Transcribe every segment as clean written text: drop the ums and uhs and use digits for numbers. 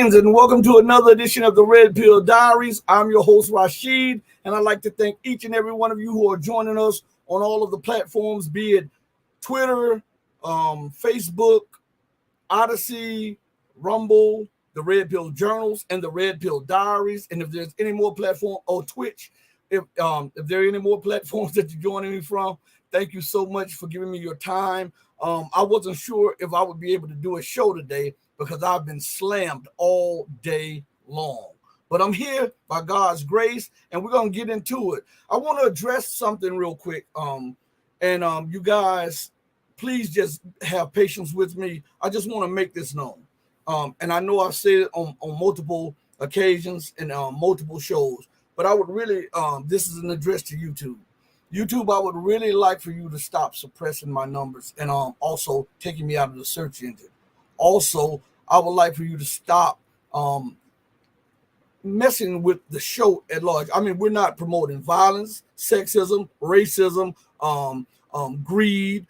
Greetings and welcome to another edition of the Red Pill Diaries. I'm your host, Rashid, and I'd like to thank each and every one of you who are joining us on all of the platforms, be it Twitter, Facebook, Odyssey, Rumble, the Red Pill Journals, and the Red Pill Diaries. And if there's any more platform or Twitch, if there are any more platforms that you're joining me from, thank you so much for giving me your time. I wasn't sure if I would be able to do a show today because I've been slammed all day long. But I'm here by God's grace, and we're going to get into it. I want to address something real quick. You guys, please just have patience with me. I just want to make this known. And I know I've said it on multiple occasions and multiple shows, but I would really, this is an address to YouTube. YouTube, I would really like for you to stop suppressing my numbers and also taking me out of the search engine. Also, I would like for you to stop messing with the show at large. I mean, we're not promoting violence, sexism, racism, greed,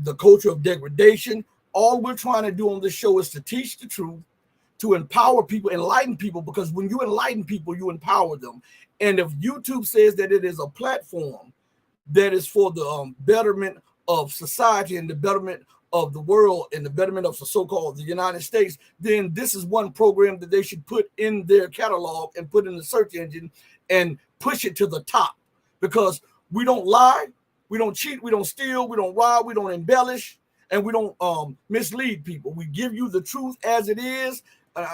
the culture of degradation. All we're trying to do on this show is to teach the truth, to empower people, enlighten people, because when you enlighten people, you empower them. And if YouTube says that it is a platform that is for the betterment of society and the betterment of the world and the betterment of the so-called the United States, then this is one program that they should put in their catalog and put in the search engine and push it to the top, because we don't lie, we don't cheat, we don't steal, we don't rob, we don't embellish, and we don't mislead people. We give you the truth as it is.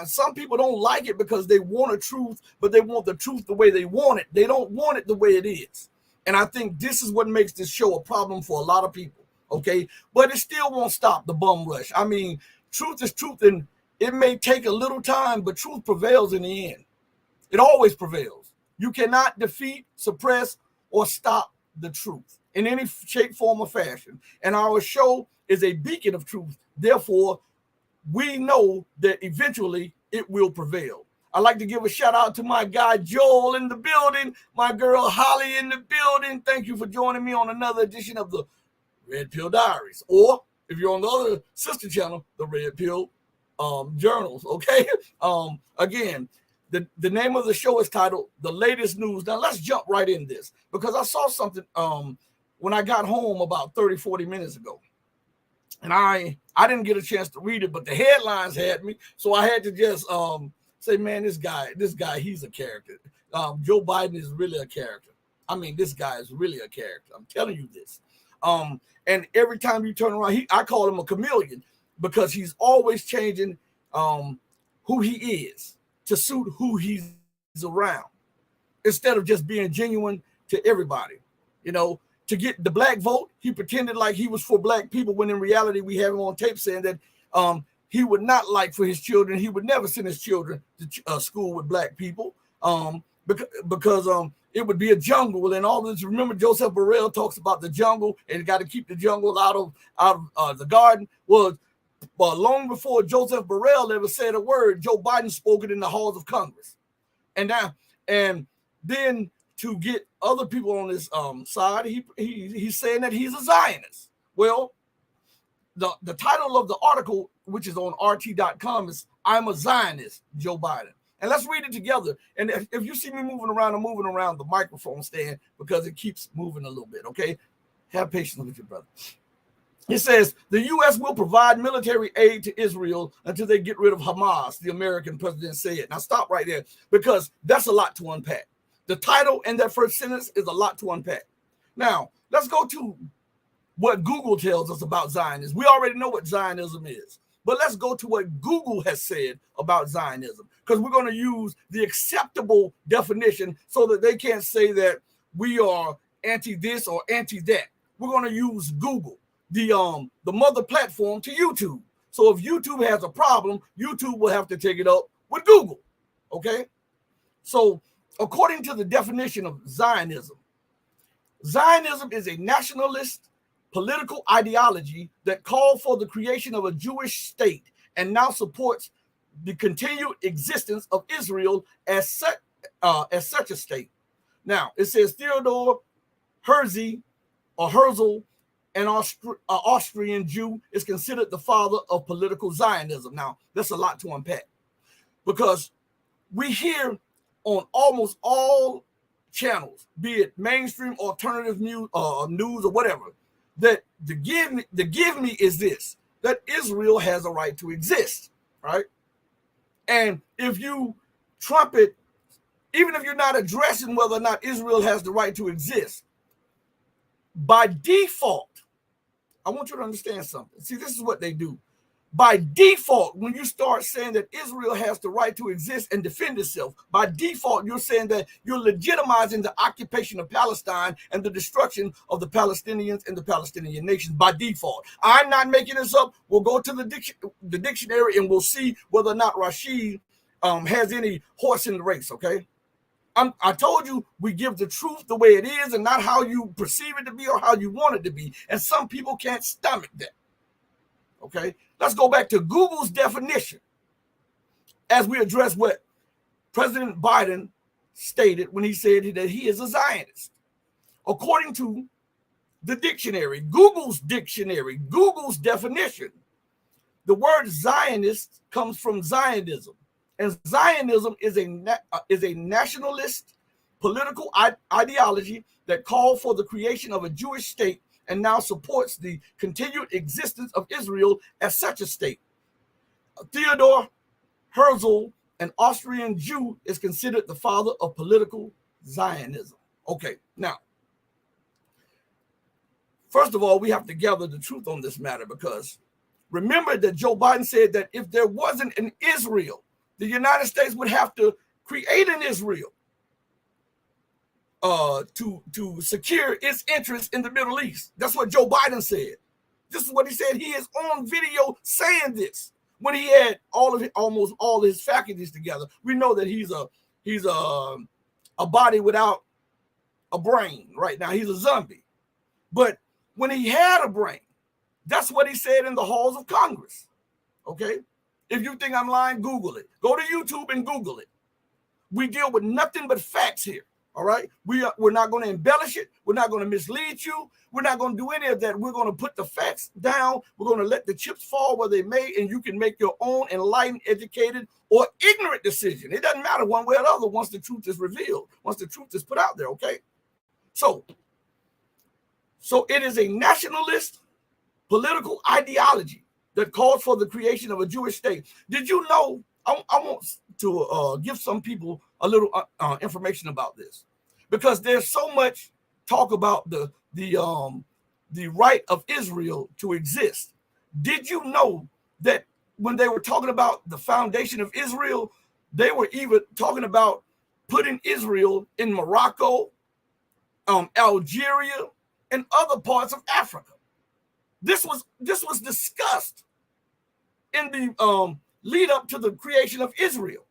Some people don't like it because they want a truth, but they want the truth the way they want it. They don't want it the way it is. And I think this is what makes this show a problem for a lot of people. Okay, but it still won't stop the bum rush. I mean, truth is truth, and it may take a little time, but truth prevails in the end. It always prevails. You cannot defeat, suppress, or stop the truth in any shape, form, or fashion. And our show is a beacon of truth. Therefore, we know that eventually it will prevail. I'd like to give a shout out to my guy Joel in the building, my girl Holly in the building. Thank you for joining me on another edition of the Red Pill Diaries, or if you're on the other sister channel, the Red Pill Journals. Okay. Again, the name of the show is titled The Latest News. Now let's jump right in this, because I saw something when I got home about 30-40 minutes ago, and I didn't get a chance to read it, but the headlines had me, so I had to just say, man, this guy, he's a character. Joe Biden is really a character. I mean, this guy is really a character. I'm telling you this. And every time you turn around, I call him a chameleon, because he's always changing who he is to suit who he's around, instead of just being genuine to everybody. You know, to get the black vote, he pretended like he was for black people, when in reality we have him on tape saying that he would not like for his children, he would never send his children to school with black people, because it would be a jungle and all this. Remember, Joseph Borrell talks about the jungle and got to keep the jungle out of the garden. Well, long before Joseph Borrell ever said a word, Joe Biden spoke it in the halls of Congress. And then to get other people on this side, he's saying that he's a Zionist. Well, the title of the article, which is on RT.com, is "I'm a Zionist, Joe Biden." And let's read it together. And if you see me moving around, I'm moving around the microphone stand because it keeps moving a little bit, okay? Have patience with your brother. It says, the U.S. will provide military aid to Israel until they get rid of Hamas, the American president said. Now stop right there, because that's a lot to unpack. The title and that first sentence is a lot to unpack. Now, let's go to what Google tells us about Zionism. We already know what Zionism is. But let's go to what Google has said about Zionism, because we're going to use the acceptable definition so that they can't say that we are anti this or anti that. We're going to use Google, the mother platform to YouTube. So if YouTube has a problem, YouTube will have to take it up with Google. Okay? So according to the definition of Zionism, Zionism is a nationalist political ideology that called for the creation of a Jewish state and now supports the continued existence of Israel as such a state. Now, it says Theodor Herzl, an Austrian Jew, is considered the father of political Zionism. Now, that's a lot to unpack. because we hear on almost all channels, be it mainstream, alternative news or whatever, that the give me is this, that Israel has a right to exist, right? And if you trumpet, even if you're not addressing whether or not Israel has the right to exist, by default, I want you to understand something. See, this is what they do. By default, when you start saying that Israel has the right to exist and defend itself, by default, you're saying that you're legitimizing the occupation of Palestine and the destruction of the Palestinians and the Palestinian nation by default. I'm not making this up. We'll go to the dictionary and we'll see whether or not Rashid has any horse in the race, okay? I told you we give the truth the way it is and not how you perceive it to be or how you want it to be. And some people can't stomach that. Okay, let's go back to Google's definition as we address what President Biden stated when he said that he is a Zionist. According to the dictionary, Google's definition, the word Zionist comes from Zionism. And Zionism is a nationalist political ideology that called for the creation of a Jewish state and now supports the continued existence of Israel as such a state. Theodor Herzl, an Austrian Jew, is considered the father of political Zionism. Okay, now, first of all, we have to gather the truth on this matter, because remember that Joe Biden said that if there wasn't an Israel, the United States would have to create an Israel to secure its interests in the Middle East. That's what Joe Biden said. This is what he said. He is on video saying this when he had almost all of his faculties together. We know that he's a body without a brain right now. He's a zombie. But when he had a brain, that's what he said in the halls of Congress. Okay? If you think I'm lying, Google it. Go to YouTube and Google it. We deal with nothing but facts here. All right, we're not going to embellish it. We're not going to mislead you. We're not going to do any of that. We're going to put the facts down. We're going to let the chips fall where they may, and you can make your own enlightened, educated, or ignorant decision. It doesn't matter one way or the other once the truth is revealed, once the truth is put out there, okay? So it is a nationalist political ideology that calls for the creation of a Jewish state. Did you know, I want to give some people a little information about this, because there's so much talk about the right of Israel to exist. Did you know that when they were talking about the foundation of Israel, they were even talking about putting Israel in Morocco, Algeria, and other parts of Africa? This was discussed in the lead up to the creation of Israel.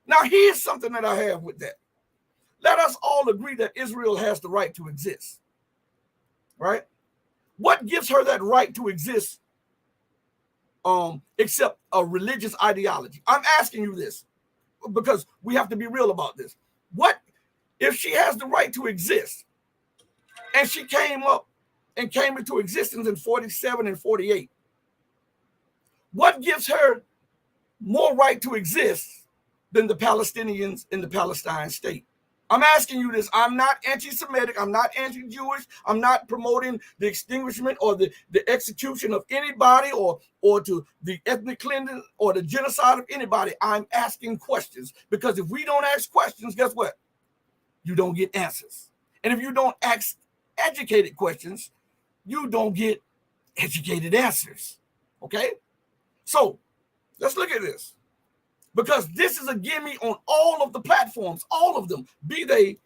Now, here's something that I have with that. Let us all agree that Israel has the right to exist, right? What gives her that right to exist except a religious ideology? I'm asking you this because we have to be real about this. What if she has the right to exist and she came into existence in 47 and 48? What gives her more right to exist than the Palestinians in the Palestine state? I'm asking you this. I'm not anti-Semitic. I'm not anti-Jewish. I'm not promoting the extinguishment or the execution of anybody or to the ethnic cleansing or the genocide of anybody. I'm asking questions, because if we don't ask questions, guess what? You don't get answers. And if you don't ask educated questions, you don't get educated answers. Okay? So let's look at this, because this is a gimme on all of the platforms, all of them, be they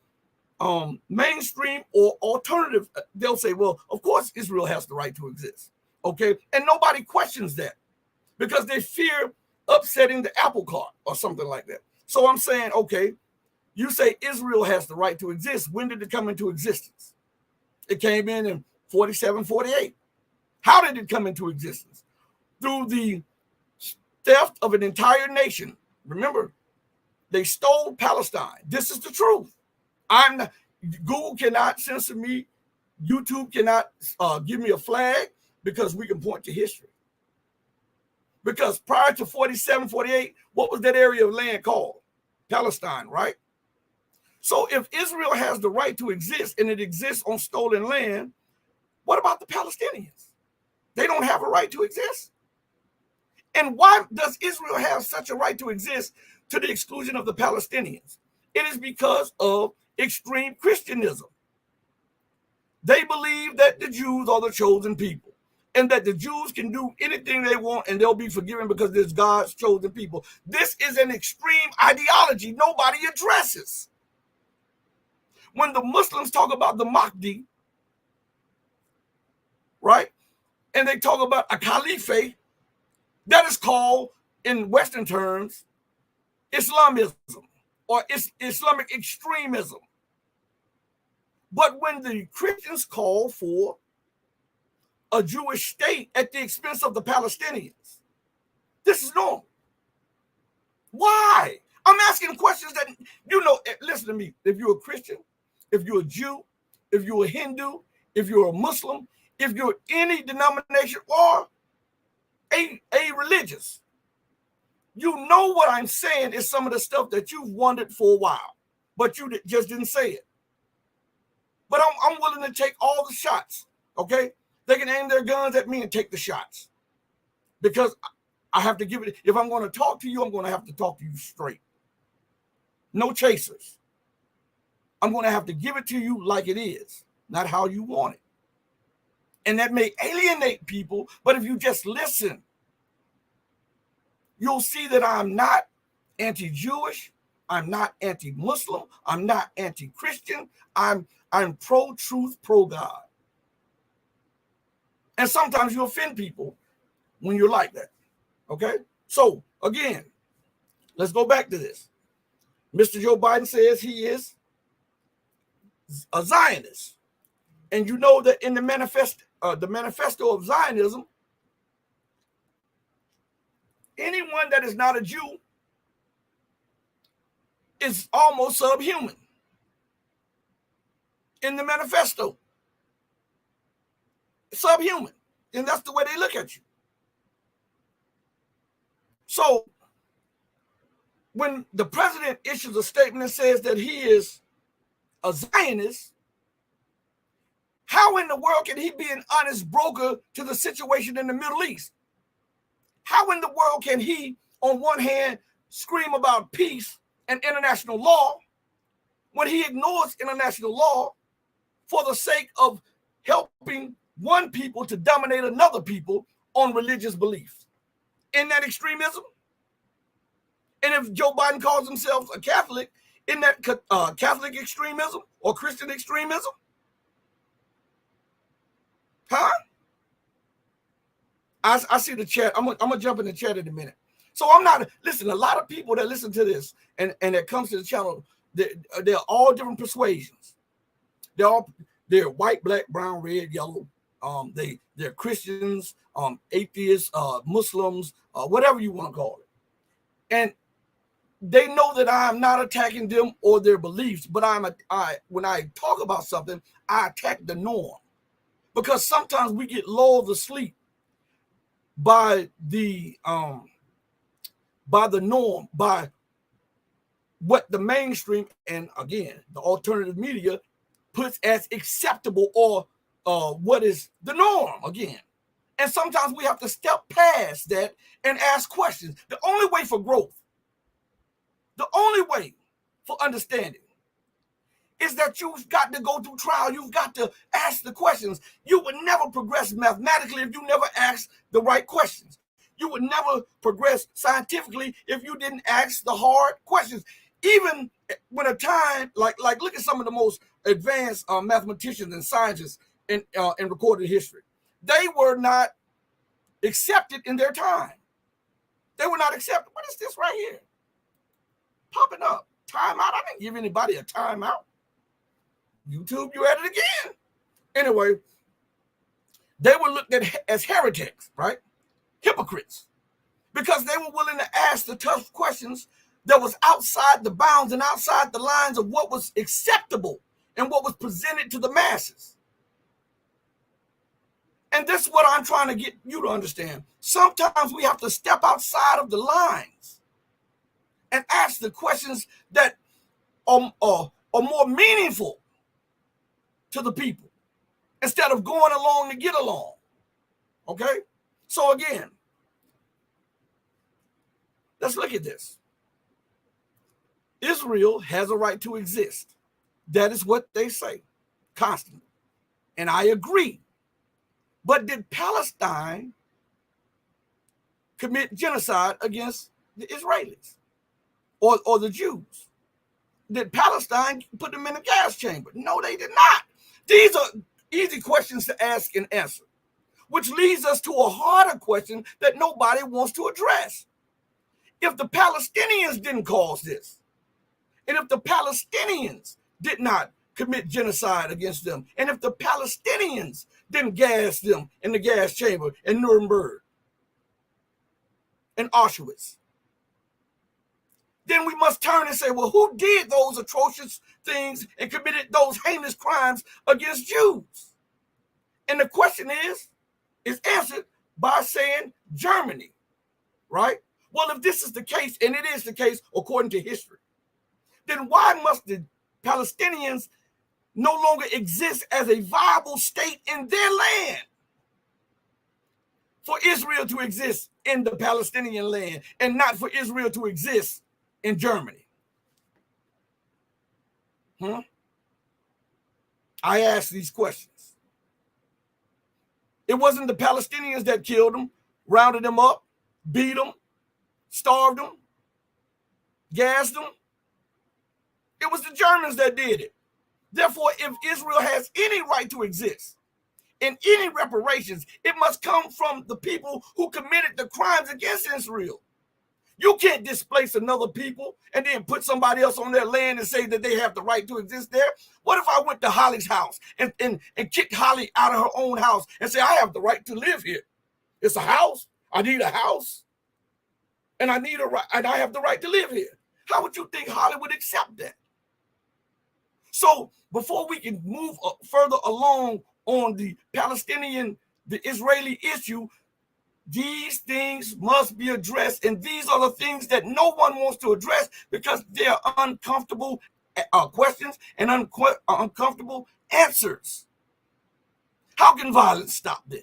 mainstream or alternative. They'll say, well, of course Israel has the right to exist. Okay? And nobody questions that because they fear upsetting the apple cart or something like that. So I'm saying, okay, you say Israel has the right to exist. When did it come into existence? It came in 47, 48. How did it come into existence? Through the theft of an entire nation. Remember, they stole Palestine. This is the truth. Google cannot censor me. YouTube cannot give me a flag, because we can point to history. Because prior to 47, 48, what was that area of land called? Palestine, right? So if Israel has the right to exist and it exists on stolen land, what about the Palestinians? They don't have a right to exist. And why does Israel have such a right to exist to the exclusion of the Palestinians? It is because of extreme Christianism. They believe that the Jews are the chosen people and that the Jews can do anything they want and they'll be forgiven because there's God's chosen people. This is an extreme ideology nobody addresses. When the Muslims talk about the Mahdi, right, and they talk about a caliphate, that is called, in Western terms, Islamism or Islamic extremism. But when the Christians call for a Jewish state at the expense of the Palestinians, this is normal. Why? I'm asking questions that, listen to me. If you're a Christian, if you're a Jew, if you're a Hindu, if you're a Muslim, if you're any denomination or a religious, you know what I'm saying is some of the stuff that you've wondered for a while, but you just didn't say it. But I'm willing to take all the shots, okay? They can aim their guns at me and take the shots because I have to give it. If I'm going to talk to you, I'm going to have to talk to you straight. No chasers. I'm going to have to give it to you like it is, not how you want it. And that may alienate people, but if you just listen, you'll see that I'm not anti-Jewish. I'm not anti-Muslim. I'm not anti-Christian. I'm pro-truth, pro-God. And sometimes you offend people when you're like that. Okay? So, again, let's go back to this. Mr. Joe Biden says he is a Zionist. And you know that in the manifesto of Zionism, anyone that is not a Jew is almost subhuman. In the manifesto, subhuman, and that's the way they look at you. So when the president issues a statement and says that he is a Zionist, how in the world can he be an honest broker to the situation in the Middle East? How in the world can he, on one hand, scream about peace and international law when he ignores international law for the sake of helping one people to dominate another people on religious beliefs? Isn't that extremism? And if Joe Biden calls himself a Catholic, isn't that Catholic extremism or Christian extremism? Huh? I see the chat. I'm gonna jump in the chat in a minute. So I'm not, listen, a lot of people that listen to this and that comes to the channel, they're all different persuasions. They're white, black, brown, red, yellow. They're Christians, atheists, Muslims, whatever you want to call it. And they know that I'm not attacking them or their beliefs, but when I talk about something, I attack the norm. Because sometimes we get lulled to sleep by the norm, by what the mainstream and again the alternative media puts as acceptable or what is the norm again. And sometimes we have to step past that and ask questions. The only way for growth, the only way for understanding is that you've got to go through trial. You've got to ask the questions. You would never progress mathematically if you never asked the right questions. You would never progress scientifically if you didn't ask the hard questions. Even when a time, like look at some of the most advanced mathematicians and scientists in recorded history. They were not accepted in their time. They were not accepted. What is this right here? Popping up. Timeout. I didn't give anybody a timeout. YouTube, you at it again. Anyway, they were looked at as heretics, right? Hypocrites. Because they were willing to ask the tough questions that was outside the bounds and outside the lines of what was acceptable and what was presented to the masses. And this is what I'm trying to get you to understand. Sometimes we have to step outside of the lines and ask the questions that are more meaningful to the people instead of going along to get along. Okay? So again, let's look at this. Israel has a right to exist. That is what they say constantly. And I agree. But did Palestine commit genocide against the Israelis or the Jews? Did Palestine put them in a gas chamber? No, they did not. These are easy questions to ask and answer, which leads us to a harder question that nobody wants to address. If the Palestinians didn't cause this, and if the Palestinians did not commit genocide against them, and if the Palestinians didn't gas them in the gas chamber in Nuremberg and Auschwitz, then we must turn and say, well, who did those atrocious things and committed those heinous crimes against Jews? And the question is answered by saying Germany, right? Well, if this is the case, and it is the case according to history, then why must the Palestinians no longer exist as a viable state in their land for Israel to exist in the Palestinian land and not for Israel to exist in Germany? I ask these questions. It wasn't the Palestinians that killed them, rounded them up, beat them, starved them, gassed them. It was the Germans that did it. Therefore, if Israel has any right to exist in any reparations, it must come from the people who committed the crimes against Israel. You can't displace another people and then put somebody else on their land and say that they have the right to exist there. What if I went to Holly's house and kicked Holly out of her own house and say, I have the right to live here? It's a house. I need a house. And I have the right to live here. How would you think Holly would accept that? So before we can move further along on the Israeli issue, these things must be addressed. And these are the things that no one wants to address because they are uncomfortable questions and uncomfortable answers. How can violence stop there?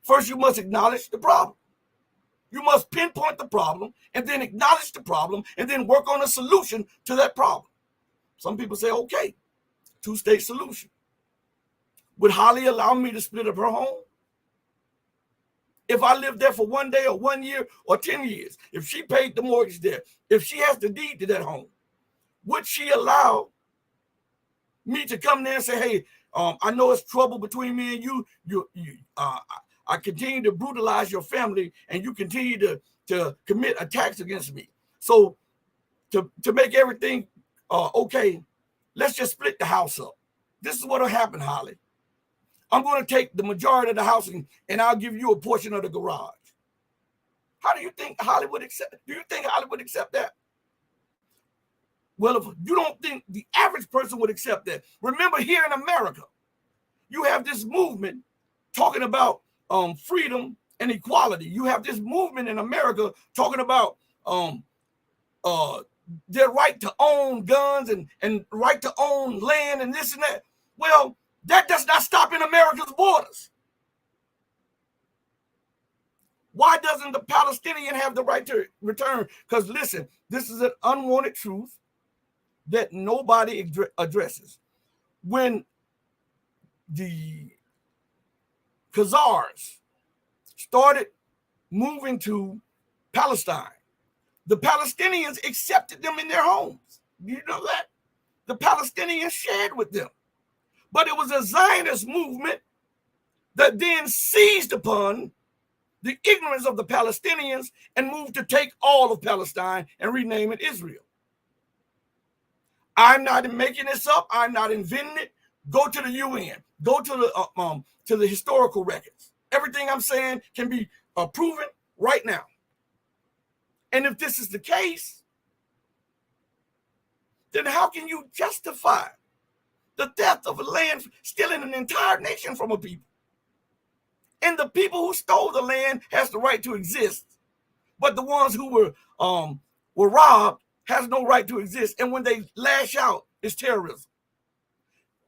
First, you must acknowledge the problem. You must pinpoint the problem and then acknowledge the problem and then work on a solution to that problem. Some people say, okay, two-state solution. Would Holly allow me to split up her home? If I lived there for 1 day or 1 year or 10 years, if she paid the mortgage there, if she has the deed to that home, would she allow me to come there and say, hey, I know it's trouble between me and you, I continue to brutalize your family and you continue to commit attacks against me. So to make everything okay, let's just split the house up. This is what will happen, Holly. I'm going to take the majority of the house and I'll give you a portion of the garage. How do you think Holly would accept? Do you think Holly would accept that? Well, if you don't think the average person would accept that, remember here in America, you have this movement talking about freedom and equality. You have this movement in America talking about their right to own guns and right to own land and this and that. Well, that does not stop in America's borders. Why doesn't the Palestinian have the right to return? Because listen, this is an unwanted truth that nobody addresses. When the Khazars started moving to Palestine, the Palestinians accepted them in their homes. Do you know that? The Palestinians shared with them. But it was a Zionist movement that then seized upon the ignorance of the Palestinians and moved to take all of Palestine and rename it Israel. I'm not making this up. I'm not inventing it. Go to the UN. Go to the historical records. Everything I'm saying can be proven right now. And if this is the case, then how can you justify the death of a land, stealing an entire nation from a people? And the people who stole the land has the right to exist. But the ones who were robbed has no right to exist. And when they lash out, it's terrorism.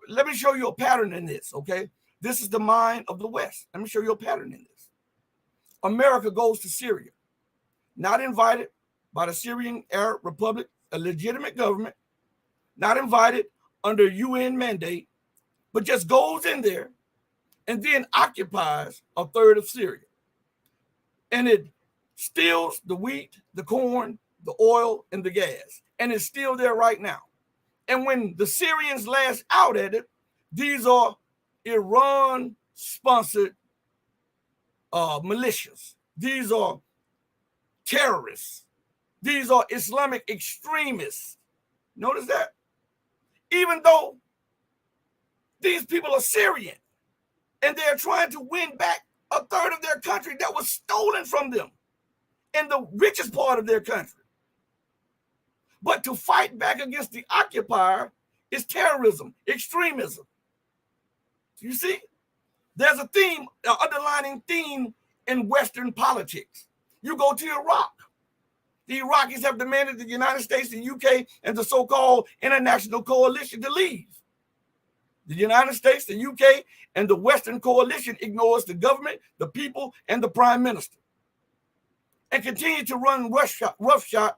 Let me show you a pattern in this, okay? This is the mind of the West. Let me show you a pattern in this. America goes to Syria, not invited by the Syrian Arab Republic, a legitimate government, not invited under UN mandate, but just goes in there and then occupies a third of Syria. And it steals the wheat, the corn, the oil, and the gas. And it's still there right now. And when the Syrians lash out at it, these are Iran-sponsored militias. These are terrorists. These are Islamic extremists. Notice that? Even though these people are Syrian and they're trying to win back a third of their country that was stolen from them in the richest part of their country. But to fight back against the occupier is terrorism, extremism. You see, there's a theme, an underlining theme in Western politics. You go to Iraq. The Iraqis have demanded the United States, the UK, and the so-called international coalition to leave. The United States, the UK, and the Western coalition ignores the government, the people, and the prime minister, and continue to run roughshod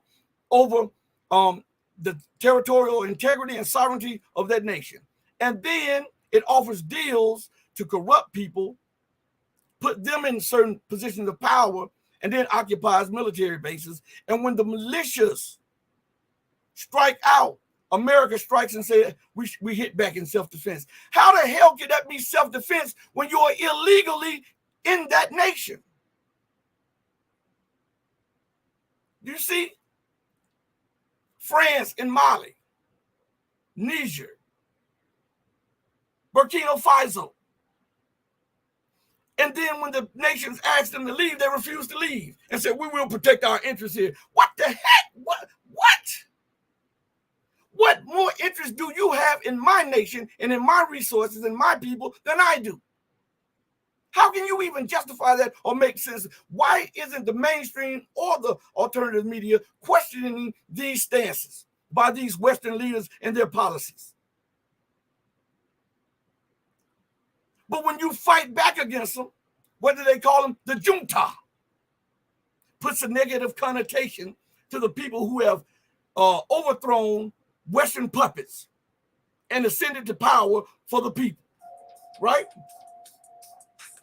over the territorial integrity and sovereignty of that nation. And then it offers deals to corrupt people, put them in certain positions of power, and then occupies military bases. And when the militias strike out, America strikes and says, we hit back in self-defense. How the hell can that be self-defense when you are illegally in that nation? You see? France and Mali, Niger, Burkina Faso. And then when the nations ask them to leave, they refuse to leave and say, we will protect our interests here. What the heck? What? What more interest do you have in my nation and in my resources and my people than I do? How can you even justify that or make sense? Why isn't the mainstream or the alternative media questioning these stances by these Western leaders and their policies? But when you fight back against them, what do they call them? The junta. Puts a negative connotation to the people who have overthrown Western puppets and ascended to power for the people, right?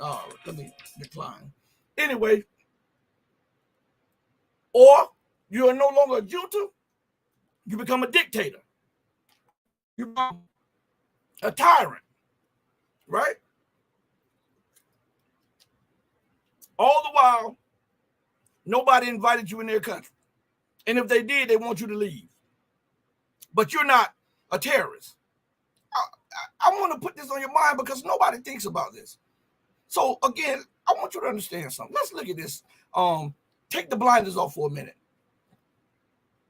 Oh, let me decline. Anyway, or you are no longer a junta, you become a dictator. You become a tyrant, right? All the while, nobody invited you in their country. And if they did, they want you to leave. But you're not a terrorist. I want to put this on your mind because nobody thinks about this. So again, I want you to understand something. Let's look at this. Take the blinders off for a minute.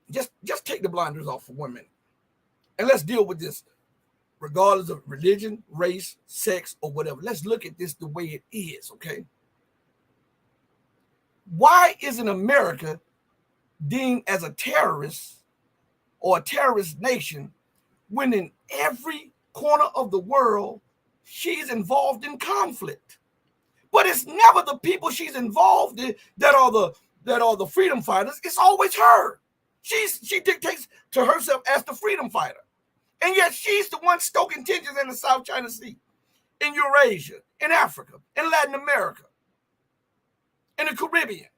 Just take the blinders off for 1 minute. And let's deal with this regardless of religion, race, sex, or whatever. Let's look at this the way it is, okay? Why isn't America deemed as a terrorist or a terrorist nation when in every corner of the world she's involved in conflict? But it's never the people she's involved in that are the freedom fighters. It's always her. She dictates to herself as the freedom fighter. And yet she's the one stoking tensions in the South China Sea, in Eurasia, in Africa, in Latin America, in the Caribbean,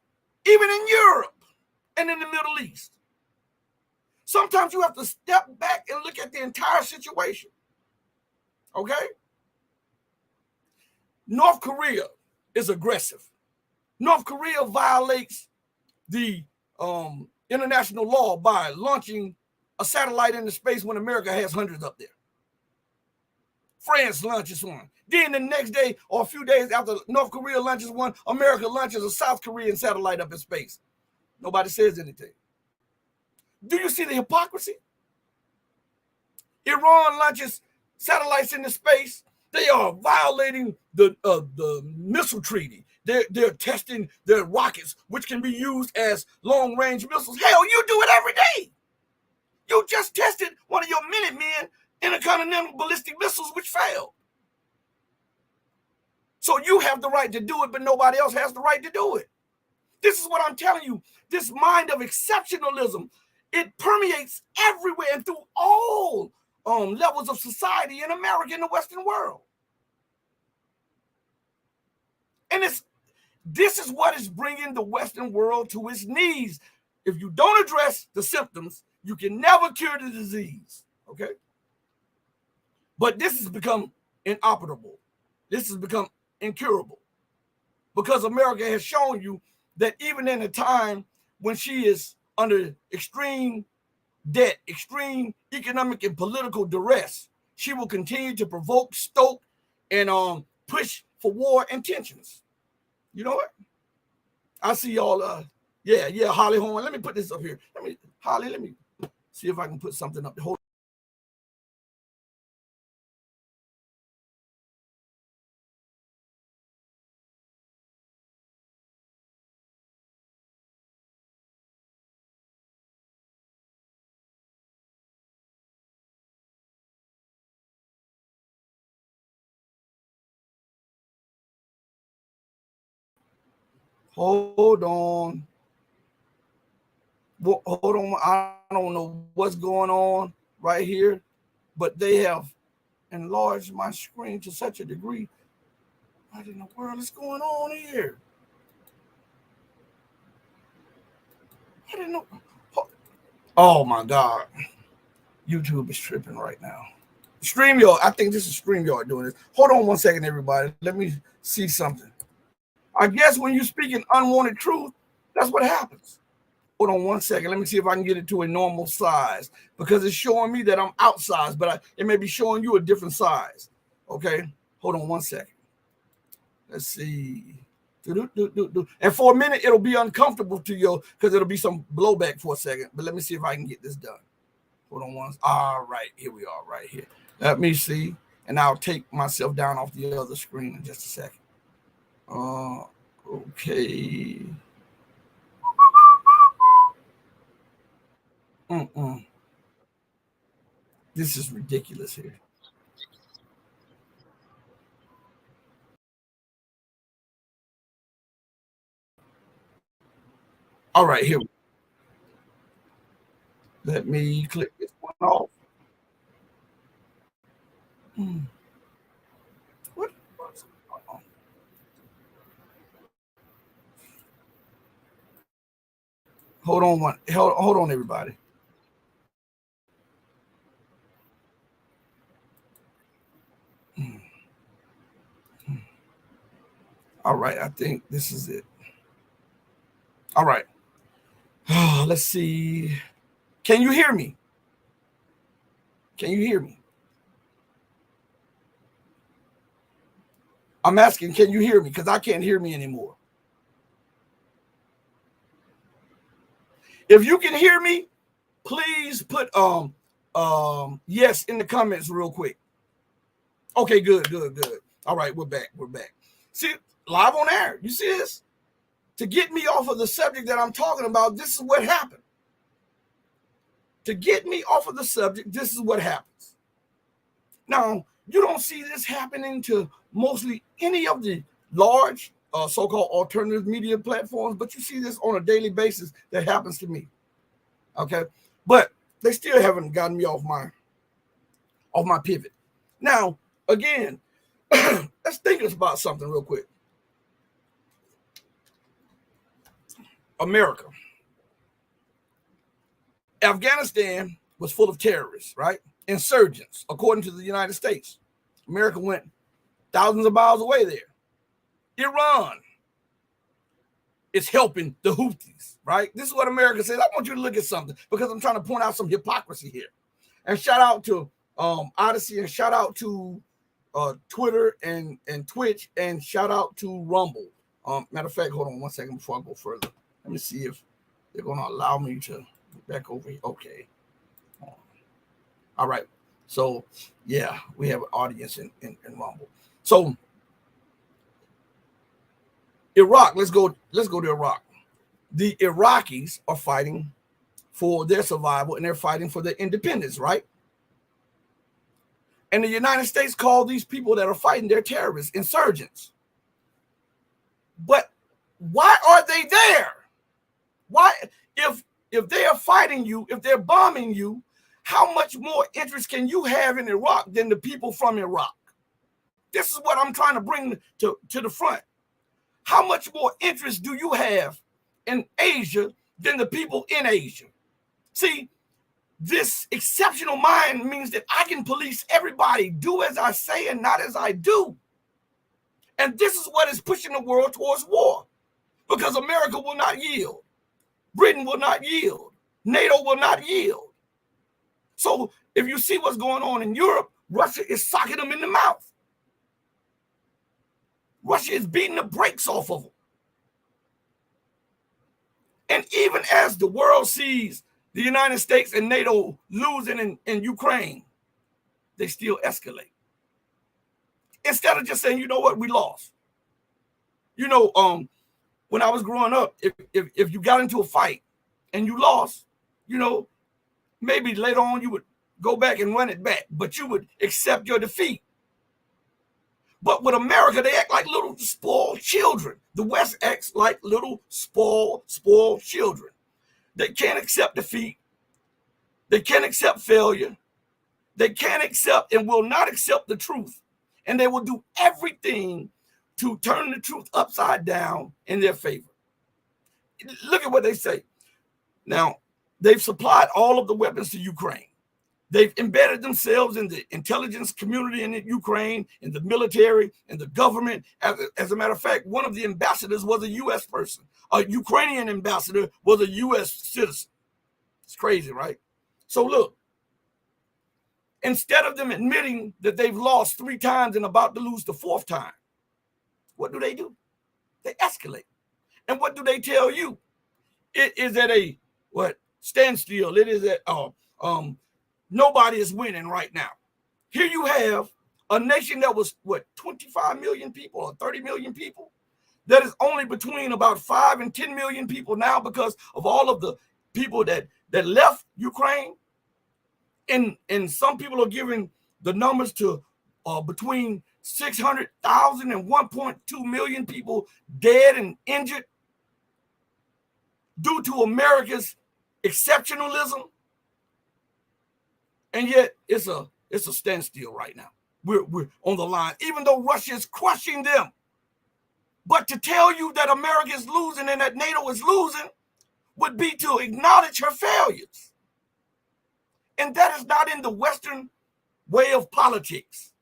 even in Europe and in the Middle East. Sometimes you have to step back and look at the entire situation. Okay? North Korea is aggressive. North Korea violates the international law by launching a satellite into space when America has hundreds up there. France launches one. Then the next day or a few days after North Korea launches one, America launches a South Korean satellite up in space. Nobody says anything. Do you see the hypocrisy? Iran launches satellites into space. They are violating the missile treaty. They're testing their rockets, which can be used as long-range missiles. Hell, you do it every day. You just tested one of your Minutemen intercontinental ballistic missiles, which failed. So you have the right to do it, but nobody else has the right to do it. This is what I'm telling you. This mind of exceptionalism, it permeates everywhere and through all levels of society in America and the Western world. And this is what is bringing the Western world to its knees. If you don't address the symptoms, you can never cure the disease, okay? But this has become inoperable. This has become incurable because America has shown you that even in a time when she is under extreme debt, extreme economic and political duress, she will continue to provoke, stoke, and push for war and tensions. You know what? I see y'all. Yeah, Holly Horn. Let me put this up here. Holly, let me see if I can put something up. Hold. Hold on. Hold on. I don't know what's going on right here, but they have enlarged my screen to such a degree. What in the world is going on here? I didn't know. Oh my God. YouTube is tripping right now. StreamYard, I think this is StreamYard doing this. Hold on one second, everybody. Let me see something. I guess when you speak an unwanted truth, that's what happens. Hold on one second. Let me see if I can get it to a normal size because it's showing me that I'm outsized, but it may be showing you a different size. Okay. Hold on one second. Let's see. And for a minute, it'll be uncomfortable to you because it'll be some blowback for a second. But let me see if I can get this done. Hold on one. All right. Here we are right here. Let me see. And I'll take myself down off the other screen in just a second. Okay. This is ridiculous here. All right, here. Let me click this one off. What's going on? Hold on, everybody. All right, I think this is it. All right. Let's see. Can you hear me? Can you hear me? I'm asking, can you hear me? Because I can't hear me anymore. If you can hear me, please put yes in the comments real quick. Okay, good. All right, we're back. See, live on air. You see this? To get me off of the subject that I'm talking about, this is what happened. To get me off of the subject, this is what happens. Now, you don't see this happening to mostly any of the large so-called alternative media platforms, but you see this on a daily basis that happens to me. Okay, but they still haven't gotten me off my pivot. Now, again, let's think about something real quick. America. Afghanistan was full of terrorists, right? Insurgents, according to the United States. America went thousands of miles away there. Iran is helping the Houthis, right? This is what America says. I want you to look at something because I'm trying to point out some hypocrisy here. And shout out to Odyssey, and shout out to Twitter and Twitch, and shout out to Rumble. Matter of fact, hold on one second before I go further. Let me see if they're going to allow me to get back over here. Okay. All right. So yeah, we have an audience in Rumble. So Iraq, let's go to Iraq. The Iraqis are fighting for their survival and they're fighting for their independence, right? And the United States call these people that are fighting, they're terrorists, insurgents. But why are they there? Why, if they are fighting you, if they're bombing you, how much more interest can you have in Iraq than the people from Iraq? This is what I'm trying to bring to the front. How much more interest do you have in Asia than the people in Asia? See, this exceptional mind means that I can police everybody, do as I say and not as I do. And this is what is pushing the world towards war, because America will not yield. Britain will not yield. NATO will not yield. So if you see what's going on in Europe, Russia is socking them in the mouth. Russia is beating the brakes off of them. And even as the world sees the United States and NATO losing in Ukraine, they still escalate. Instead of just saying, you know what, we lost. You know, when I was growing up, if you got into a fight and you lost, you know, maybe later on you would go back and run it back, but you would accept your defeat. But with America, they act like little spoiled children. The West acts like little spoiled children. They can't accept defeat. They can't accept failure. They can't accept and will not accept the truth. And they will do everything to turn the truth upside down in their favor. Look at what they say. Now, they've supplied all of the weapons to Ukraine. They've embedded themselves in the intelligence community in Ukraine, in the military, in the government. As a matter of fact, one of the ambassadors was a U.S. person. A Ukrainian ambassador was a U.S. citizen. It's crazy, right? So look, instead of them admitting that they've lost 3 times and about to lose the 4th time, what do? They escalate. And what do they tell you? It is at a standstill. It is at nobody is winning right now. Here you have a nation that was 25 million people or 30 million people, that is only between about 5 and 10 million people now because of all of the people that left Ukraine. And some people are giving the numbers to between 600,000 and 1.2 million people dead and injured due to America's exceptionalism. And yet it's a standstill right now. We're on the line, even though Russia is crushing them. But to tell you that America is losing and that NATO is losing would be to acknowledge her failures. And that is not in the Western way of politics.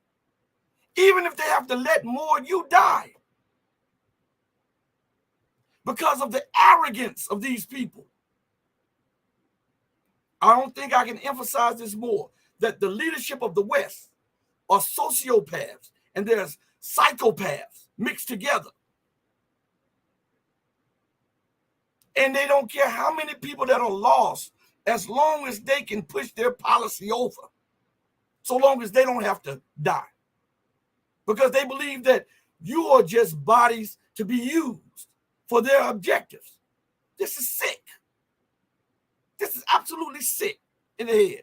Even if they have to let more of you die because of the arrogance of these people. I don't think I can emphasize this more, that the leadership of the West are sociopaths and there's psychopaths mixed together. And they don't care how many people that are lost as long as they can push their policy over, so long as they don't have to die. Because they believe that you are just bodies to be used for their objectives. This is sick. This is absolutely sick in the head.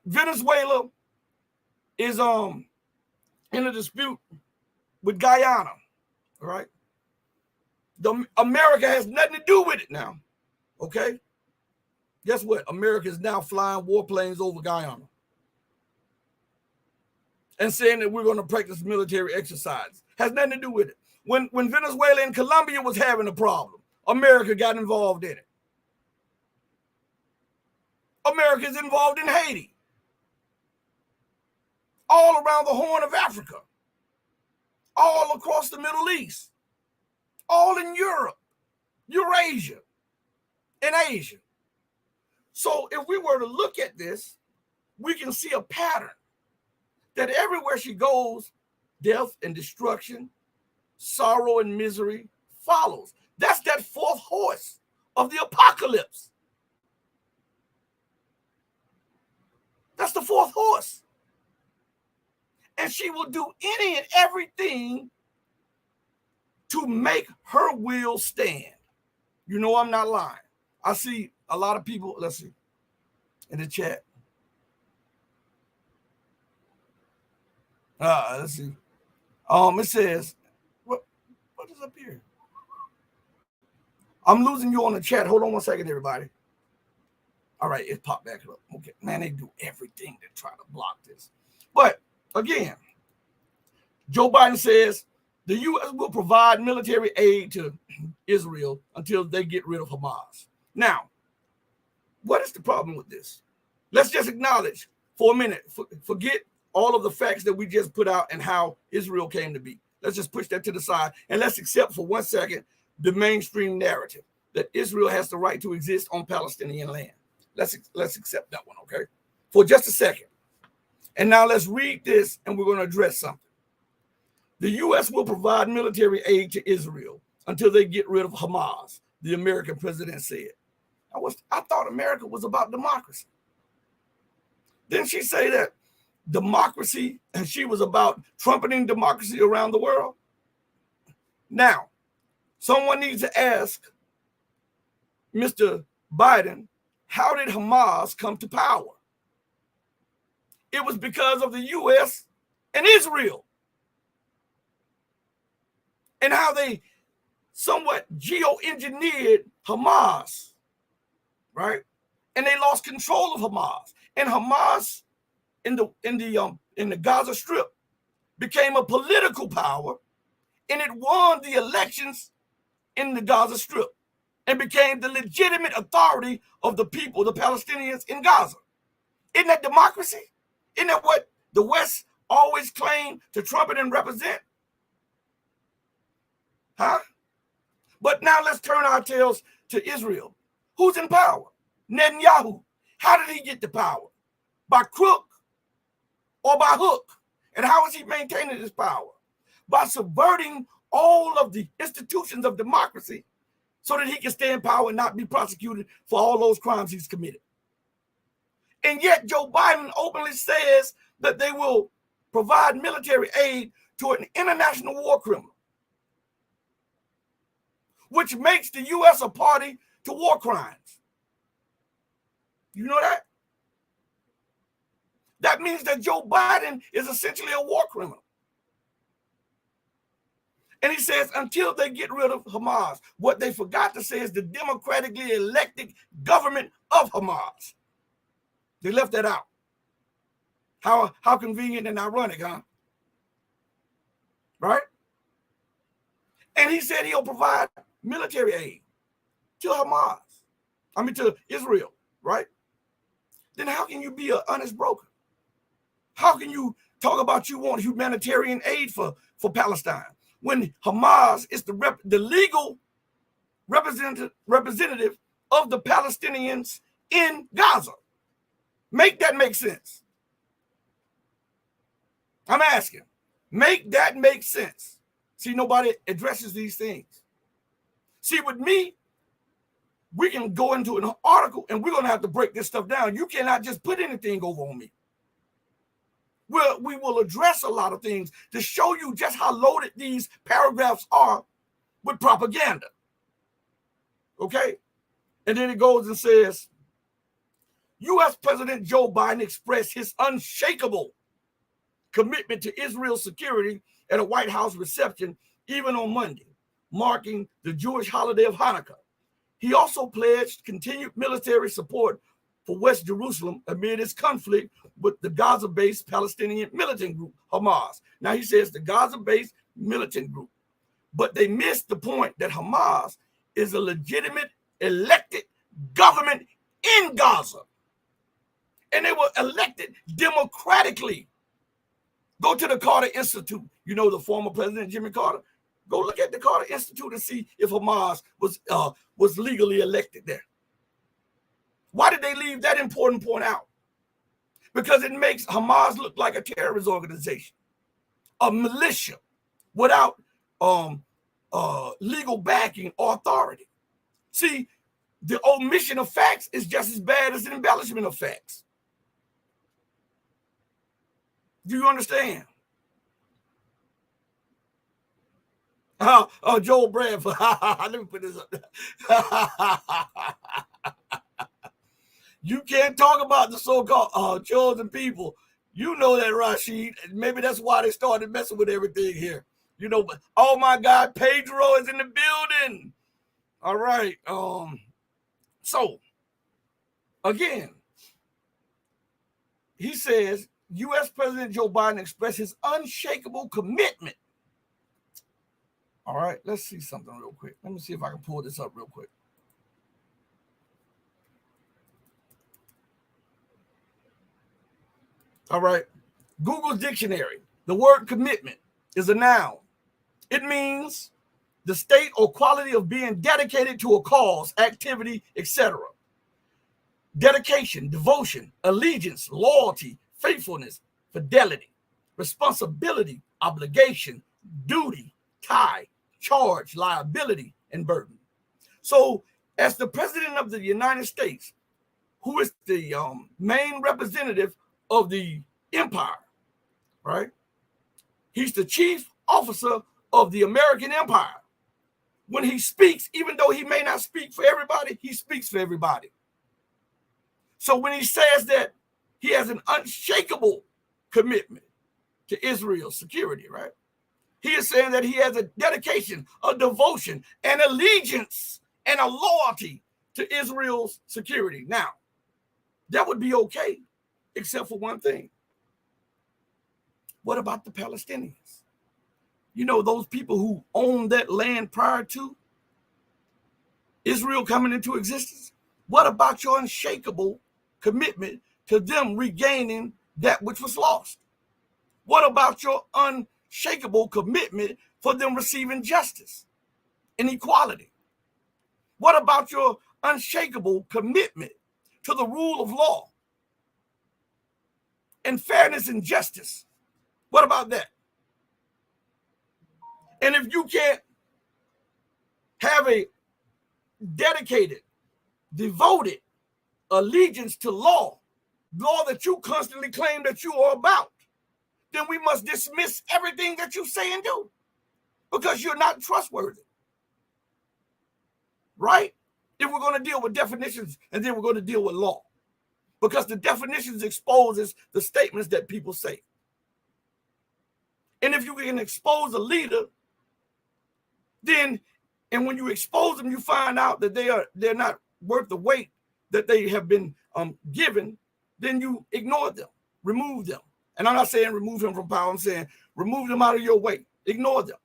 Venezuela is in a dispute with Guyana, all right? America has nothing to do with it now, okay? Guess what? America is now flying warplanes over Guyana and saying that we're going to practice military exercise. Has nothing to do with it. When Venezuela and Colombia was having a problem, America got involved in it. America is involved in Haiti, all around the Horn of Africa, all across the Middle East, all in Europe, Eurasia, and Asia. So if we were to look at this, we can see a pattern that everywhere she goes, death and destruction, sorrow and misery follows. That's that 4th horse of the apocalypse. That's the 4th she will do any and everything to make her will stand. You know I'm not lying. I see a lot of people, let's see, in the chat. Let's see. It says, what is up here? I'm losing you on the chat. Hold on one second, everybody. All right, it popped back up. Okay, man, they do everything to try to block this. But again, Joe Biden says the U.S. will provide military aid to Israel until they get rid of Hamas. Now, what is the problem with this? Let's just acknowledge for a minute, forget all of the facts that we just put out and how Israel came to be. Let's just push that to the side and let's accept for 1 second the mainstream narrative that Israel has the right to exist on Palestinian land. Let's accept that one, okay? For just a second. And now let's read this and we're going to address something. The U.S. will provide military aid to Israel until they get rid of Hamas, the American president said. I thought America was about democracy. Didn't she say that democracy, and she was about trumpeting democracy around the world? Now, someone needs to ask Mr. Biden, how did Hamas come to power? It was because of the U.S. and Israel, and how they somewhat geoengineered Hamas, right? And they lost control of Hamas. And Hamas in the Gaza Strip became a political power, and it won the elections in the Gaza Strip and became the legitimate authority of the people, the Palestinians in Gaza. Isn't that democracy? Isn't that what the West always claimed to trumpet and represent? Huh? But now let's turn our tails to Israel. Who's in power? Netanyahu. How did he get the power? By crook or by hook? And how is he maintaining his power? By subverting all of the institutions of democracy so that he can stay in power and not be prosecuted for all those crimes he's committed. And yet Joe Biden openly says that they will provide military aid to an international war criminal, which makes the U.S. a party to war crimes. You know that? That means that Joe Biden is essentially a war criminal. And he says, until they get rid of Hamas, what they forgot to say is the democratically elected government of Hamas. They left that out. How convenient and ironic, huh? Right? And he said he'll provide military aid to Hamas. To Israel, right? Then how can you be an honest broker? How can you talk about you want humanitarian aid for Palestine when Hamas is the legal representative of the Palestinians in Gaza? Make that make sense. I'm asking. Make that make sense. See, nobody addresses these things. See, with me, we can go into an article and we're going to have to break this stuff down. You cannot just put anything over on me. We will address a lot of things to show you just how loaded these paragraphs are with propaganda. Okay? And then it goes and says, U.S. President Joe Biden expressed his unshakable commitment to Israel's security at a White House reception, even on Monday, marking the Jewish holiday of Hanukkah. He also pledged continued military support for West Jerusalem amid its conflict with the Gaza-based Palestinian militant group, Hamas. Now, he says the Gaza-based militant group, but they missed the point that Hamas is a legitimate elected government in Gaza. And they were elected democratically. Go to the Carter Institute. You know, the former president, Jimmy Carter. Go look at the Carter Institute and see if Hamas was legally elected there. Why did they leave that important point out? Because it makes Hamas look like a terrorist organization, a militia without legal backing or authority. See, the omission of facts is just as bad as the embellishment of facts. Do you understand? Joel Bradford. Let me put this up there. You can't talk about the so-called chosen people. You know that, Rashid. Maybe that's why they started messing with everything here. You know, but oh my God, Pedro is in the building. All right. So again, he says U.S. President Joe Biden expressed his unshakable commitment. All right, let's see something real quick. Let me see if I can pull this up real quick. All right. Google Dictionary. The word commitment is a noun. It means the state or quality of being dedicated to a cause, activity, etc. Dedication, devotion, allegiance, loyalty, faithfulness, fidelity, responsibility, obligation, duty, tie, charge, liability, and burden. So, as the president of the United States, who is the main representative of the empire, right? He's the chief officer of the American empire. When he speaks, even though he may not speak for everybody, he speaks for everybody. So when he says that he has an unshakable commitment to Israel's security, right? He is saying that he has a dedication, a devotion, an allegiance, and a loyalty to Israel's security. Now, that would be okay, except for one thing. What about the Palestinians? You know, those people who owned that land prior to Israel coming into existence? What about your unshakable commitment to them regaining that which was lost? What about your unshakable commitment for them receiving justice and equality? What about your unshakable commitment to the rule of law and fairness and justice? What about that? And if you can't have a dedicated, devoted allegiance to law that you constantly claim that you are about, then we must dismiss everything that you say and do because you're not trustworthy. Right? If we're going to deal with definitions and then we're going to deal with law, because the definitions exposes the statements that people say. And if you can expose a leader, then, and when you expose them, you find out that they're not worth the weight that they have been given, then you ignore them, remove them. And I'm not saying remove him from power. I'm saying remove them out of your way. Ignore them.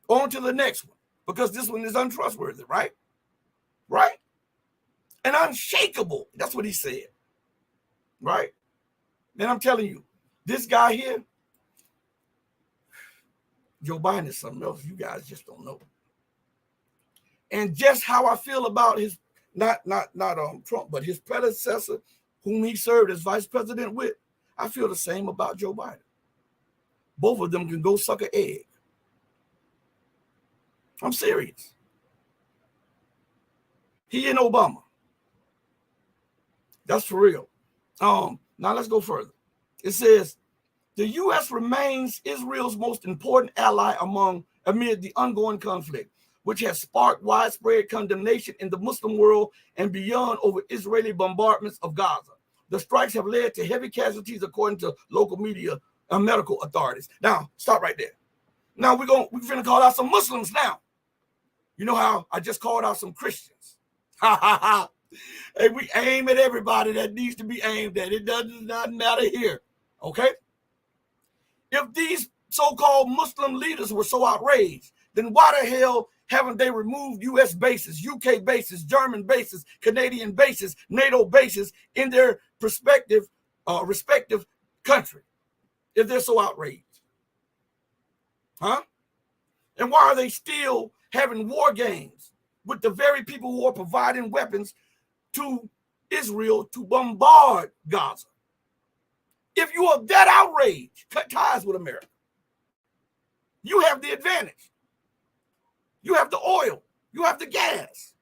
On to the next one, because this one is untrustworthy, right? Right? And unshakable. That's what he said. Right? And I'm telling you, this guy here, Joe Biden is something else. You guys just don't know. And just how I feel about his, not Trump, but his predecessor, whom he served as vice president with, I feel the same about Joe Biden. Both of them can go suck an egg. I'm serious. He and Obama. That's for real. Now let's go further. It says, the U.S. remains Israel's most important ally amid the ongoing conflict, which has sparked widespread condemnation in the Muslim world and beyond over Israeli bombardments of Gaza. The strikes have led to heavy casualties, according to local media and medical authorities. Now, stop right there. Now we're finna call out some Muslims now. You know how I just called out some Christians. Ha ha ha. Hey, we aim at everybody that needs to be aimed at. It does not matter here. Okay? If these so-called Muslim leaders were so outraged, then why the hell haven't they removed U.S. bases, UK bases, German bases, Canadian bases, NATO bases in their respective country if they're so outraged? Huh? And why are they still having war games with the very people who are providing weapons to Israel to bombard Gaza? If you are that outraged, cut ties with America. You have the advantage. You have the oil. You have the gas.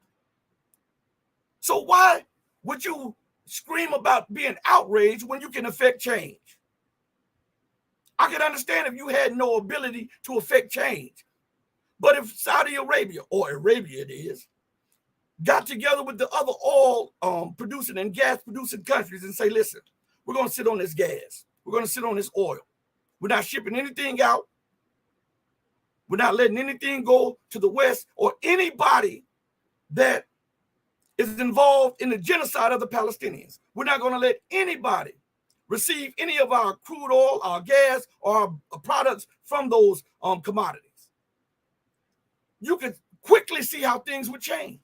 So why would you scream about being outraged when you can affect change? I could understand if you had no ability to affect change. But if Saudi Arabia, or Arabia it is, got together with the other oil producing and gas producing countries and say, listen, we're going to sit on this gas. We're going to sit on this oil. We're not shipping anything out. We're not letting anything go to the West or anybody that is involved in the genocide of the Palestinians. We're not going to let anybody receive any of our crude oil, our gas, or our products from those commodities. You could quickly see how things would change.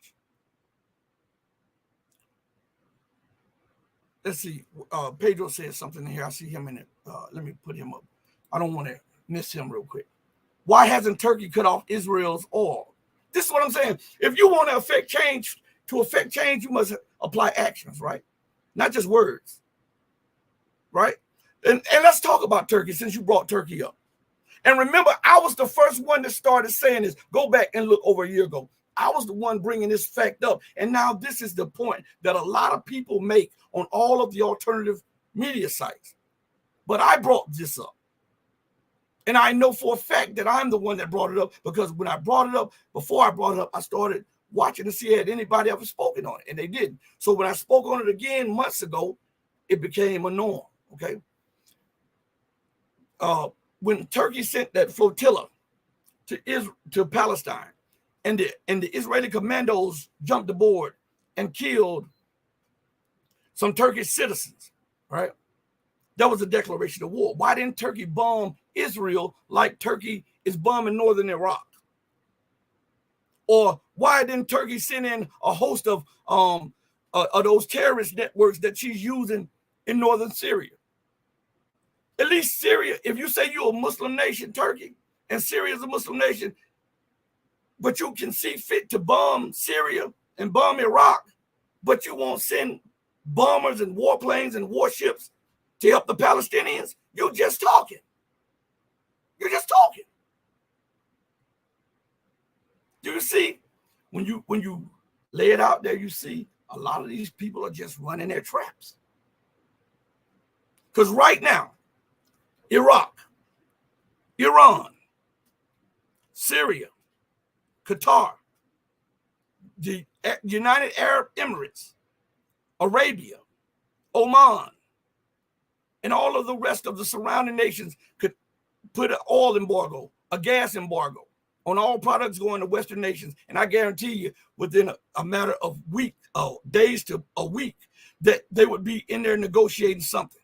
Let's see. Pedro says something here. I see him in it. Let me put him up. I don't want to miss him real quick. Why hasn't Turkey cut off Israel's oil? This is what I'm saying. If you want to affect change, you must apply actions, right? Not just words, right? And let's talk about Turkey since you brought Turkey up. And remember, I was the first one that started saying this. Go back and look over a year ago. I was the one bringing this fact up. And now this is the point that a lot of people make on all of the alternative media sites. But I brought this up. And I know for a fact that I'm the one that brought it up, because when I brought it up, before I brought it up, I started watching to see had anybody ever spoken on it, and they didn't. So when I spoke on it again months ago, it became a norm, okay? When Turkey sent that flotilla to Palestine, and the Israeli commandos jumped aboard and killed some Turkish citizens, right? That was a declaration of war. Why didn't Turkey bomb Israel like Turkey is bombing northern Iraq? Or why didn't Turkey send in a host of those terrorist networks that she's using in northern Syria? At least Syria, if you say you're a Muslim nation, Turkey, and Syria is a Muslim nation, but you can see fit to bomb Syria and bomb Iraq, but you won't send bombers and warplanes and warships to help the Palestinians, you're just talking. You're just talking. Do you see? When you lay it out there, you see a lot of these people are just running their traps. Because right now, Iraq, Iran, Syria, Qatar, the United Arab Emirates, Arabia, Oman, and all of the rest of the surrounding nations could put an oil embargo, a gas embargo on all products going to Western nations. And I guarantee you, within a matter of days to a week, that they would be in there negotiating something.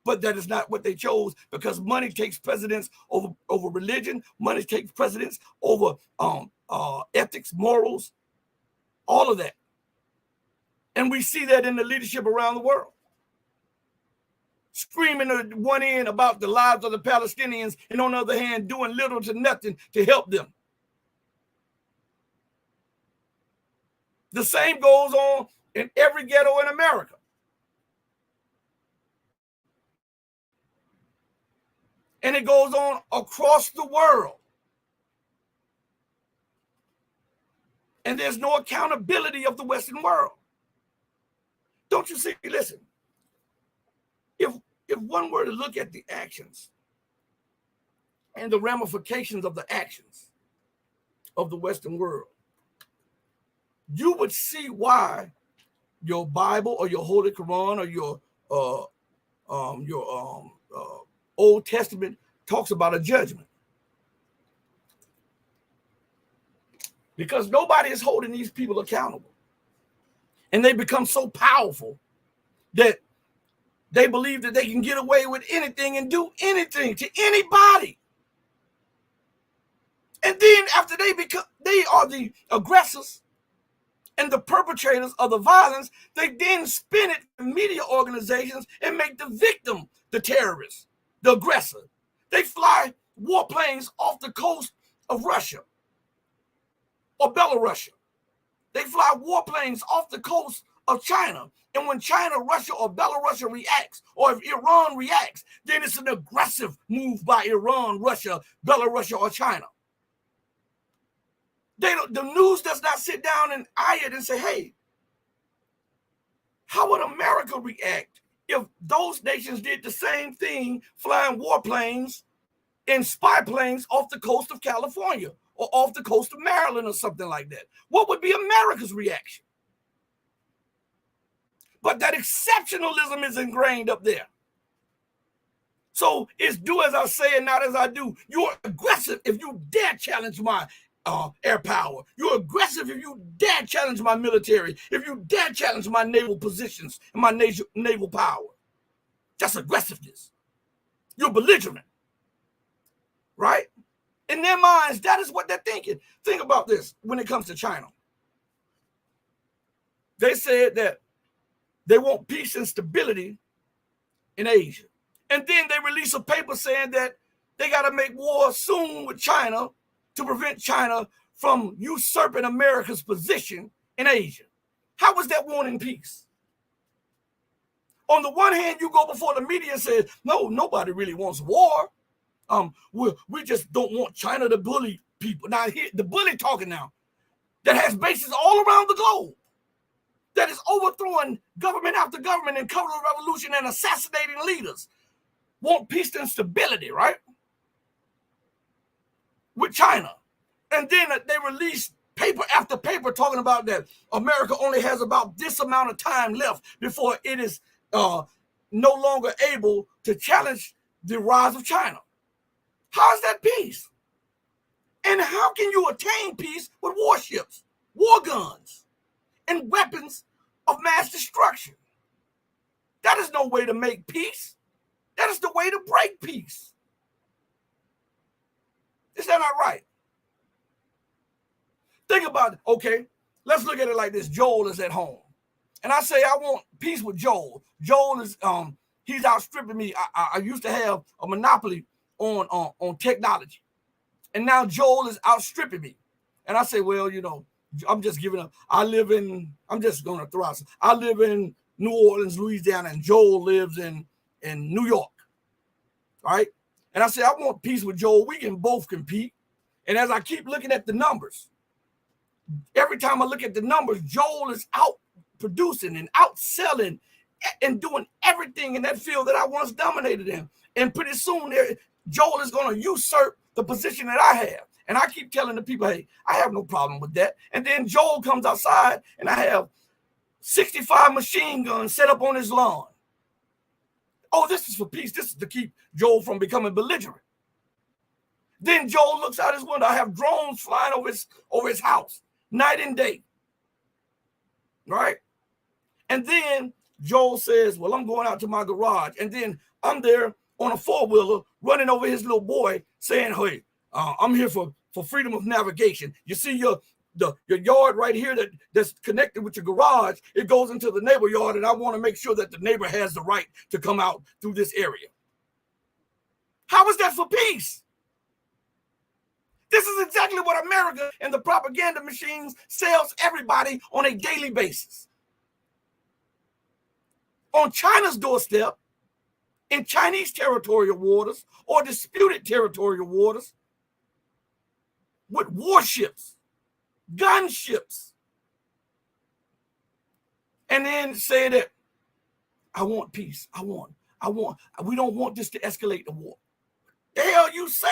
But that is not what they chose, because money takes precedence over religion. Money takes precedence over ethics, morals, all of that. And we see that in the leadership around the world. Screaming at one end about the lives of the Palestinians, and on the other hand, doing little to nothing to help them. The same goes on in every ghetto in America. And it goes on across the world. And there's no accountability of the Western world. Don't you see? Listen, if one were to look at the actions and the ramifications of the actions of the Western world, you would see why your Bible or your Holy Quran or your Old Testament talks about a judgment. Because nobody is holding these people accountable. And they become so powerful that they believe that they can get away with anything and do anything to anybody. And then after they are the aggressors and the perpetrators of the violence, they then spin it to media organizations and make the victim the terrorist, the aggressor. They fly warplanes off the coast of Russia or Belarus. They fly warplanes off the coast of China. And when China, Russia, or Belarus reacts, or if Iran reacts, then it's an aggressive move by Iran, Russia, Belarus, or China. The news does not sit down and eye it and say, hey, how would America react if those nations did the same thing, flying warplanes and spy planes off the coast of California or off the coast of Maryland or something like that? What would be America's reaction? But that exceptionalism is ingrained up there. So it's do as I say and not as I do. You're aggressive if you dare challenge my air power. You're aggressive if you dare challenge my military, if you dare challenge my naval positions and my naval power. That's aggressiveness. You're belligerent, right? In their minds, that is what they're thinking. Think about this when it comes to China. They said that they want peace and stability in Asia. And then they release a paper saying that they got to make war soon with China to prevent China from usurping America's position in Asia. How is that wanting peace? On the one hand, you go before the media and say, no, nobody really wants war. We just don't want China to bully people. Now, here, the bully talking now, that has bases all around the globe, that is overthrowing government after government and counter revolution and assassinating leaders, want peace and stability, right? With China. And then they release paper after paper talking about that America only has about this amount of time left before it is no longer able to challenge the rise of China. How is that peace? And how can you attain peace with warships, war guns, and weapons of mass destruction? That is no way to make peace. That is the way to break peace. Is that not right? Think about it. Okay, let's look at it like this. Joel is at home. And I say, I want peace with Joel. Joel is, he's outstripping me. I used to have a monopoly on technology. And now Joel is outstripping me. And I say, well, you know, I'm just giving up. I'm just going to throw out some. I live in New Orleans, Louisiana, and Joel lives in New York, right? And I say, I want peace with Joel. We can both compete. And as I keep looking at the numbers, every time I look at the numbers, Joel is out producing and outselling and doing everything in that field that I once dominated in. And pretty soon, Joel is going to usurp the position that I have. And I keep telling the people, hey, I have no problem with that. And then Joel comes outside and I have 65 machine guns set up on his lawn. Oh, this is for peace. This is to keep Joel from becoming belligerent. Then Joel looks out his window. I have drones flying over his house, night and day. Right? And then Joel says, well, I'm going out to my garage. And then I'm there on a four-wheeler running over his little boy saying, hey, I'm here for freedom of navigation. You see your yard right here that's connected with your garage, it goes into the neighbor yard, and I want to make sure that the neighbor has the right to come out through this area. How is that for peace? This is exactly what America and the propaganda machines sells everybody on a daily basis. On China's doorstep, in Chinese territorial waters or disputed territorial waters, with warships, gunships, and then say that I want peace. We don't want this to escalate the war. The hell you say?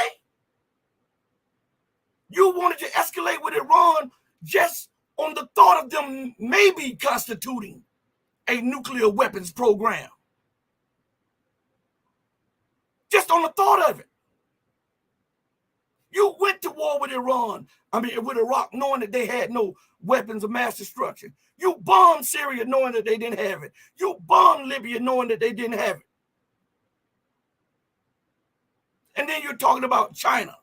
You wanted to escalate with Iran just on the thought of them maybe constituting a nuclear weapons program. Just on the thought of it. You went to war with with Iraq, knowing that they had no weapons of mass destruction. You bombed Syria knowing that they didn't have it. You bombed Libya knowing that they didn't have it. And then you're talking about China.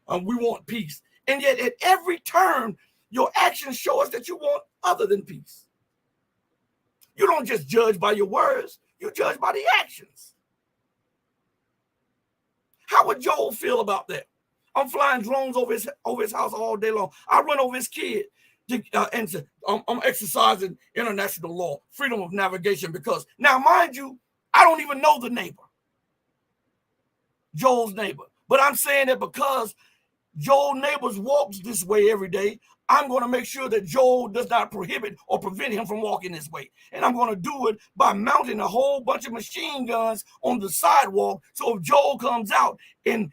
We want peace. And yet at every turn, your actions show us that you want other than peace. You don't just judge by your words. You judge by the actions. How would Joel feel about that? I'm flying drones over his house all day long. I run over his kid and say, I'm exercising international law, freedom of navigation, because now, mind you, I don't even know the neighbor, Joel's neighbor. But I'm saying that because Joel's neighbors walks this way every day, I'm going to make sure that Joel does not prohibit or prevent him from walking this way. And I'm going to do it by mounting a whole bunch of machine guns on the sidewalk. So if Joel comes out and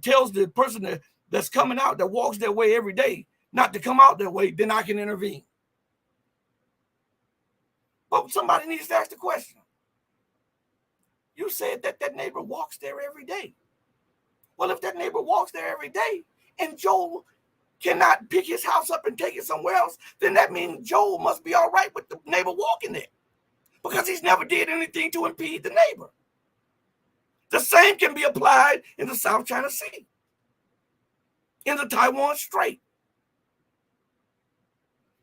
tells the person that's coming out that walks that way every day not to come out that way, then I can intervene. But somebody needs to ask the question. You said that that neighbor walks there every day. Well, if that neighbor walks there every day and Joel cannot pick his house up and take it somewhere else, then that means Joel must be all right with the neighbor walking there because he's never did anything to impede the neighbor. The same can be applied in the South China Sea, in the Taiwan Strait.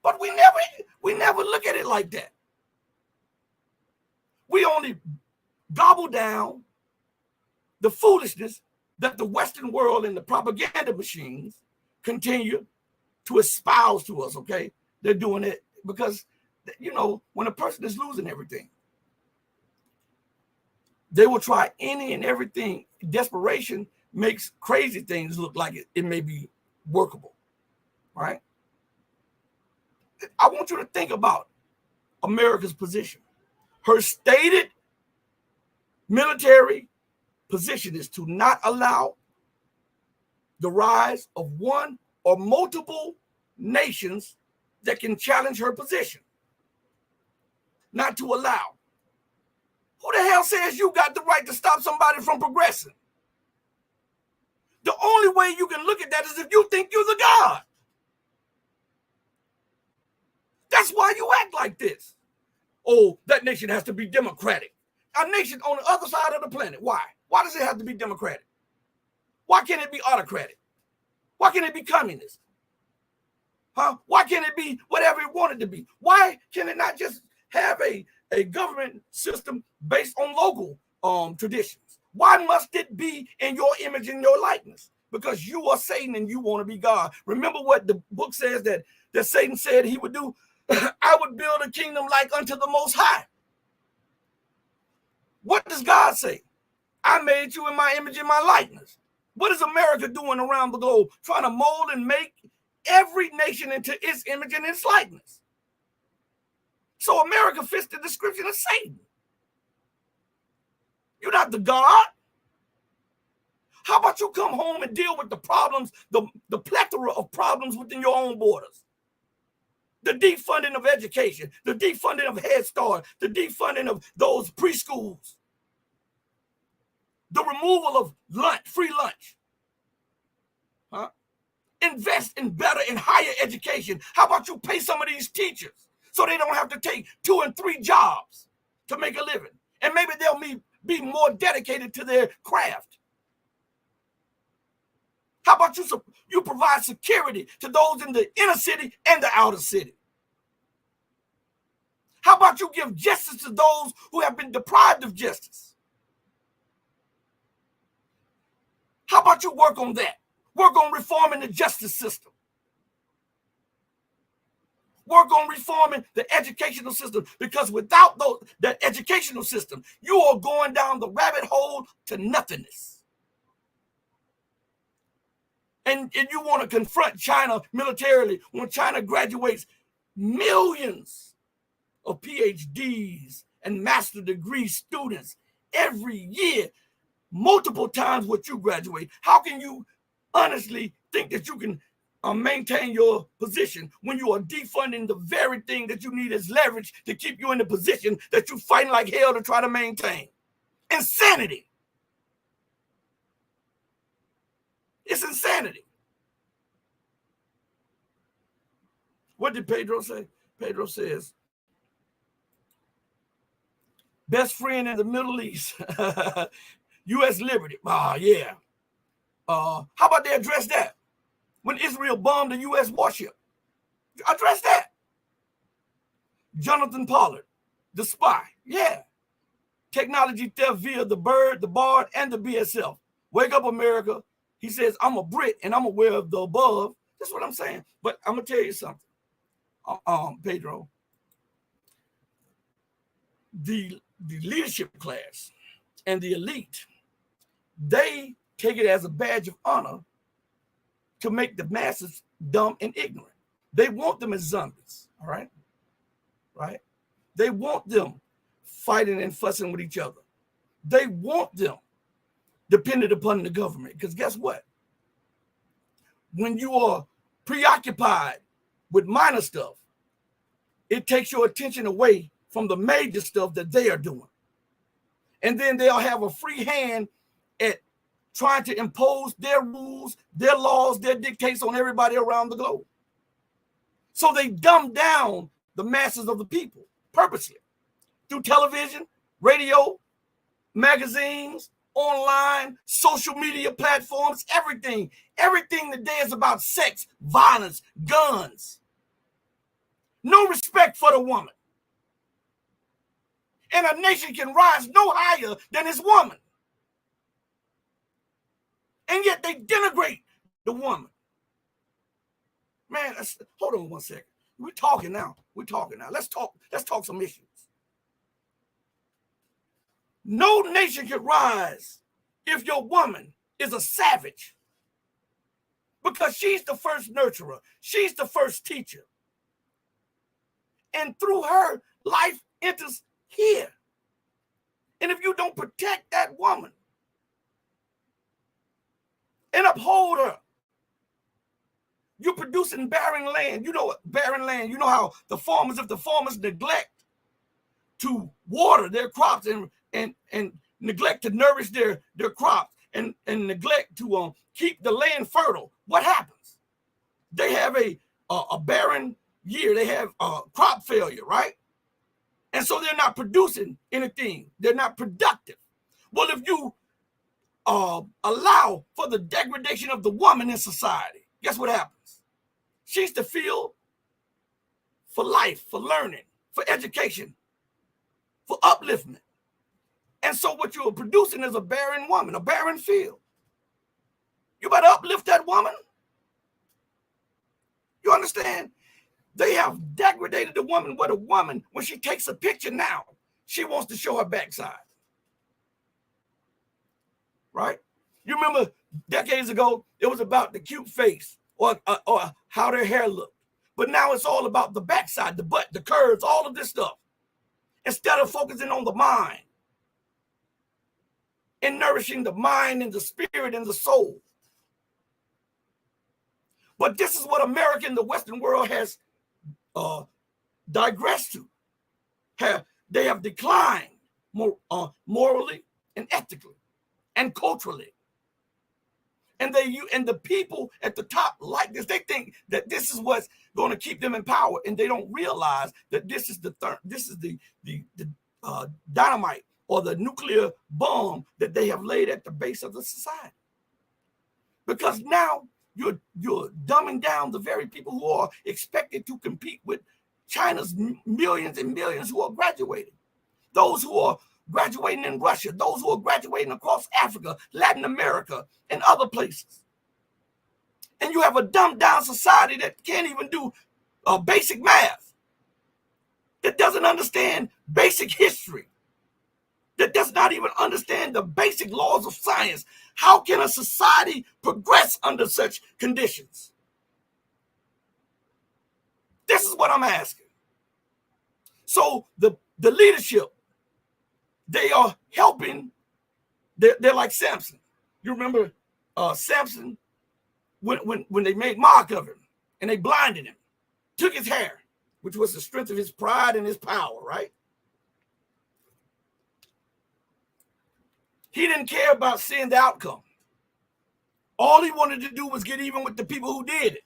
But we never look at it like that. We only gobble down the foolishness that the Western world and the propaganda machines continue to espouse to us, okay? They're doing it because, you know, when a person is losing everything, they will try any and everything. Desperation makes crazy things look like it may be workable, right? I want you to think about America's position. Her stated military position is to not allow the rise of one or multiple nations that can challenge her position. Not to allow. Who the hell says you got the right to stop somebody from progressing? The only way you can look at that is if you think you're the God. That's why you act like this. Oh, that nation has to be democratic. A nation on the other side of the planet. Why? Why does it have to be democratic? Why can't it be autocratic? Why can't it be communist? Huh? Why can't it be whatever it wanted to be? Why can it not just have a government system based on local traditions? Why must it be in your image and your likeness? Because you are Satan and you want to be God. Remember what the book says that Satan said he would do? I would build a kingdom like unto the Most High. What does God say? I made you in my image and my likeness. What is America doing around the globe? Trying to mold and make every nation into its image and its likeness. So America fits the description of Satan. You're not the God. How about you come home and deal with the problems, the plethora of problems within your own borders? The defunding of education, the defunding of Head Start, the defunding of those preschools, the removal of lunch, free lunch. Huh? Invest in better and higher education. How about you pay some of these teachers so they don't have to take 2 and 3 jobs to make a living? And maybe they'll be more dedicated to their craft. How about you provide security to those in the inner city and the outer city? How about you give justice to those who have been deprived of justice? How about you work on that? Work on reforming the justice system. Work on reforming the educational system, because without that educational system, you are going down the rabbit hole to nothingness. And you want to confront China militarily when China graduates millions of PhDs and master degree students every year, multiple times what you graduate. How can you honestly think that you can maintain your position when you are defunding the very thing that you need as leverage to keep you in the position that you're fighting like hell to try to maintain? Insanity. It's insanity. What did Pedro say? Pedro says, best friend in the Middle East, U.S. liberty. Yeah. How about they address that? When Israel bombed a U.S. warship, address that. Jonathan Pollard, the spy. Yeah. Technology theft via the Bird, the Bard, and the BSF. Wake up, America. He says, I'm a Brit and I'm aware of the above. That's what I'm saying. But I'm going to tell you something, Pedro. The leadership class and the elite, they take it as a badge of honor to make the masses dumb and ignorant. They want them as zombies, all right? Right? They want them fighting and fussing with each other. They want them dependent upon the government. Because guess what? When you are preoccupied with minor stuff, it takes your attention away from the major stuff that they are doing. And then they'll have a free hand at trying to impose their rules, their laws, their dictates on everybody around the globe. So they dumb down the masses of the people purposely through television, radio, magazines, online, social media platforms, everything. Everything today is about sex, violence, guns. No respect for the woman. And a nation can rise no higher than its woman. And yet they denigrate the woman. Man, hold on one second. We're talking now. Let's talk some issues. No nation can rise if your woman is a savage. Because she's the first nurturer. She's the first teacher. And through her, life enters here. And if you don't protect that woman and uphold her, you're producing barren land. You know what? Barren land. You know how if the farmers neglect to water their crops and neglect to nourish their crops and neglect to keep the land fertile, what happens? They have a barren year. They have crop failure, right? And so they're not producing anything. They're not productive. Well, if you allow for the degradation of the woman in society, guess what happens? She's the field for life, for learning, for education, for upliftment. And so what you're producing is a barren woman, a barren field. You better uplift that woman. You understand? They have degraded the woman where the woman, when she takes a picture now, she wants to show her backside. Right? You remember decades ago, it was about the cute face or how their hair looked. But now it's all about the backside, the butt, the curves, all of this stuff. Instead of focusing on the mind and nourishing the mind and the spirit and the soul. But this is what America and the Western world has digressed to. They have declined morally and ethically and culturally. And the people at the top like this. They think that this is what's going to keep them in power, and they don't realize that this is the dynamite or the nuclear bomb that they have laid at the base of the society. Because now you're dumbing down the very people who are expected to compete with China's millions and millions who are graduating. Those who are graduating in Russia, those who are graduating across Africa, Latin America, and other places. And you have a dumbed down society that can't even do basic math, that doesn't understand basic history, that does not even understand the basic laws of science. How can a society progress under such conditions? This is what I'm asking. So the leadership, they are helping. They're like Samson. You remember Samson when they made mock of him and they blinded him, took his hair, which was the strength of his pride and his power, right? He didn't care about seeing the outcome. All he wanted to do was get even with the people who did it.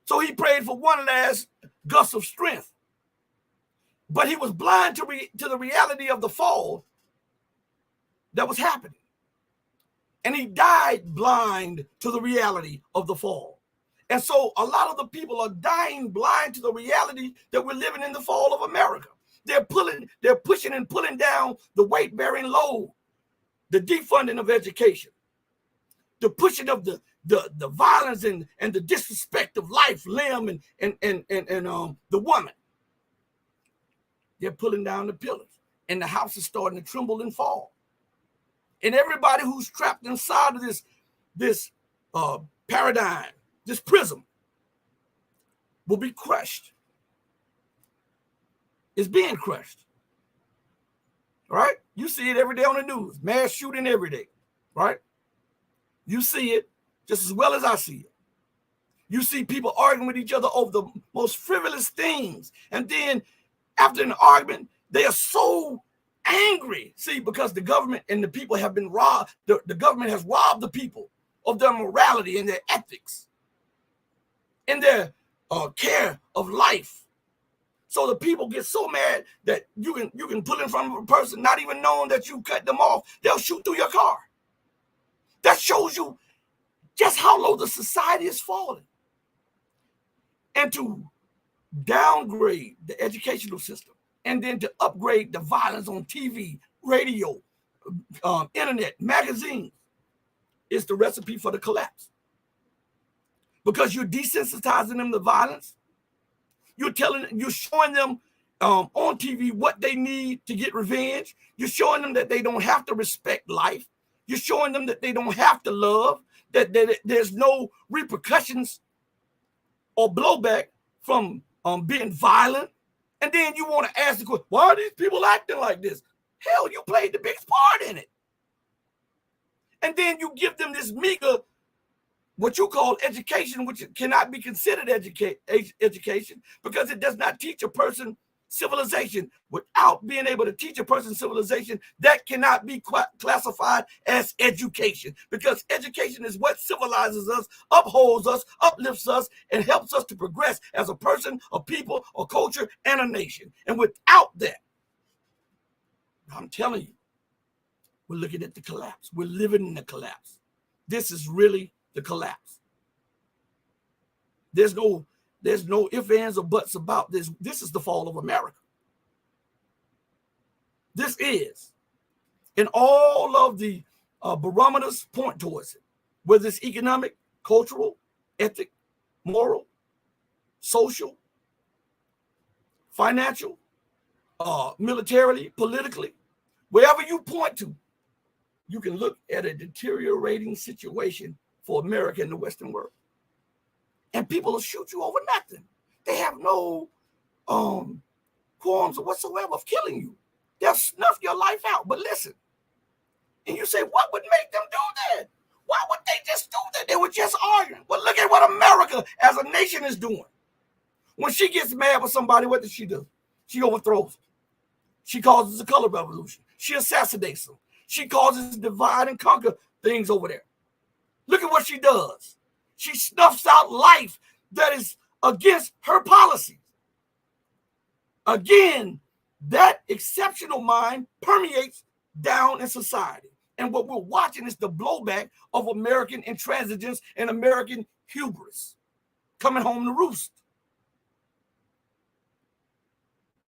So he prayed for one last gust of strength. But he was blind to the reality of the fall that was happening. And he died blind to the reality of the fall. And so a lot of the people are dying blind to the reality that we're living in the fall of America. They're pushing and pulling down the weight-bearing load, the defunding of education, the pushing of the violence and the disrespect of life, limb, and the woman. They're pulling down the pillars, and the house is starting to tremble and fall. And everybody who's trapped inside of this paradigm, this prism, will be crushed. It's being crushed. Right? You see it every day on the news. Mass shooting every day. Right? You see it just as well as I see it. You see people arguing with each other over the most frivolous things. And then after an argument, they are so angry. See, because the government and the people have been robbed. The government has robbed the people of their morality and their ethics and their care of life. So the people get so mad that you can pull in front of a person, not even knowing that you cut them off. They'll shoot through your car. That shows you just how low the society is falling. And to downgrade the educational system and then to upgrade the violence on TV, radio, internet, magazines is the recipe for the collapse. Because you're desensitizing them to violence. You're showing them on TV what they need to get revenge. You're showing them that they don't have to respect life. You're showing them that they don't have to love, that there's no repercussions or blowback from being violent. And then you want to ask the question, why are these people acting like this? Hell, you played the biggest part in it. And then you give them this meager, what you call education, which cannot be considered education because it does not teach a person civilization. Without being able to teach a person civilization, that cannot be classified as education, because education is what civilizes us, upholds us, uplifts us, and helps us to progress as a person, a people, a culture, and a nation. And without that, I'm telling you, we're looking at the collapse. We're living in the collapse. This is really the collapse. There's no ifs, ands, or buts about this. This is the fall of America. This is. And all of the barometers point towards it, whether it's economic, cultural, ethic, moral, social, financial, militarily, politically, wherever you point to, you can look at a deteriorating situation for America and the Western world. And people will shoot you over nothing. They have no qualms whatsoever of killing you. They'll snuff your life out. But listen, and you say, what would make them do that? Why would they just do that? They were just arguing. Well, look at what America as a nation is doing. When she gets mad with somebody, what does she do? She overthrows them. She causes a color revolution. She assassinates them. She causes divide and conquer things over there. Look at what she does. She snuffs out life that is against her policies. Again, that exceptional mind permeates down in society. And what we're watching is the blowback of American intransigence and American hubris coming home to roost.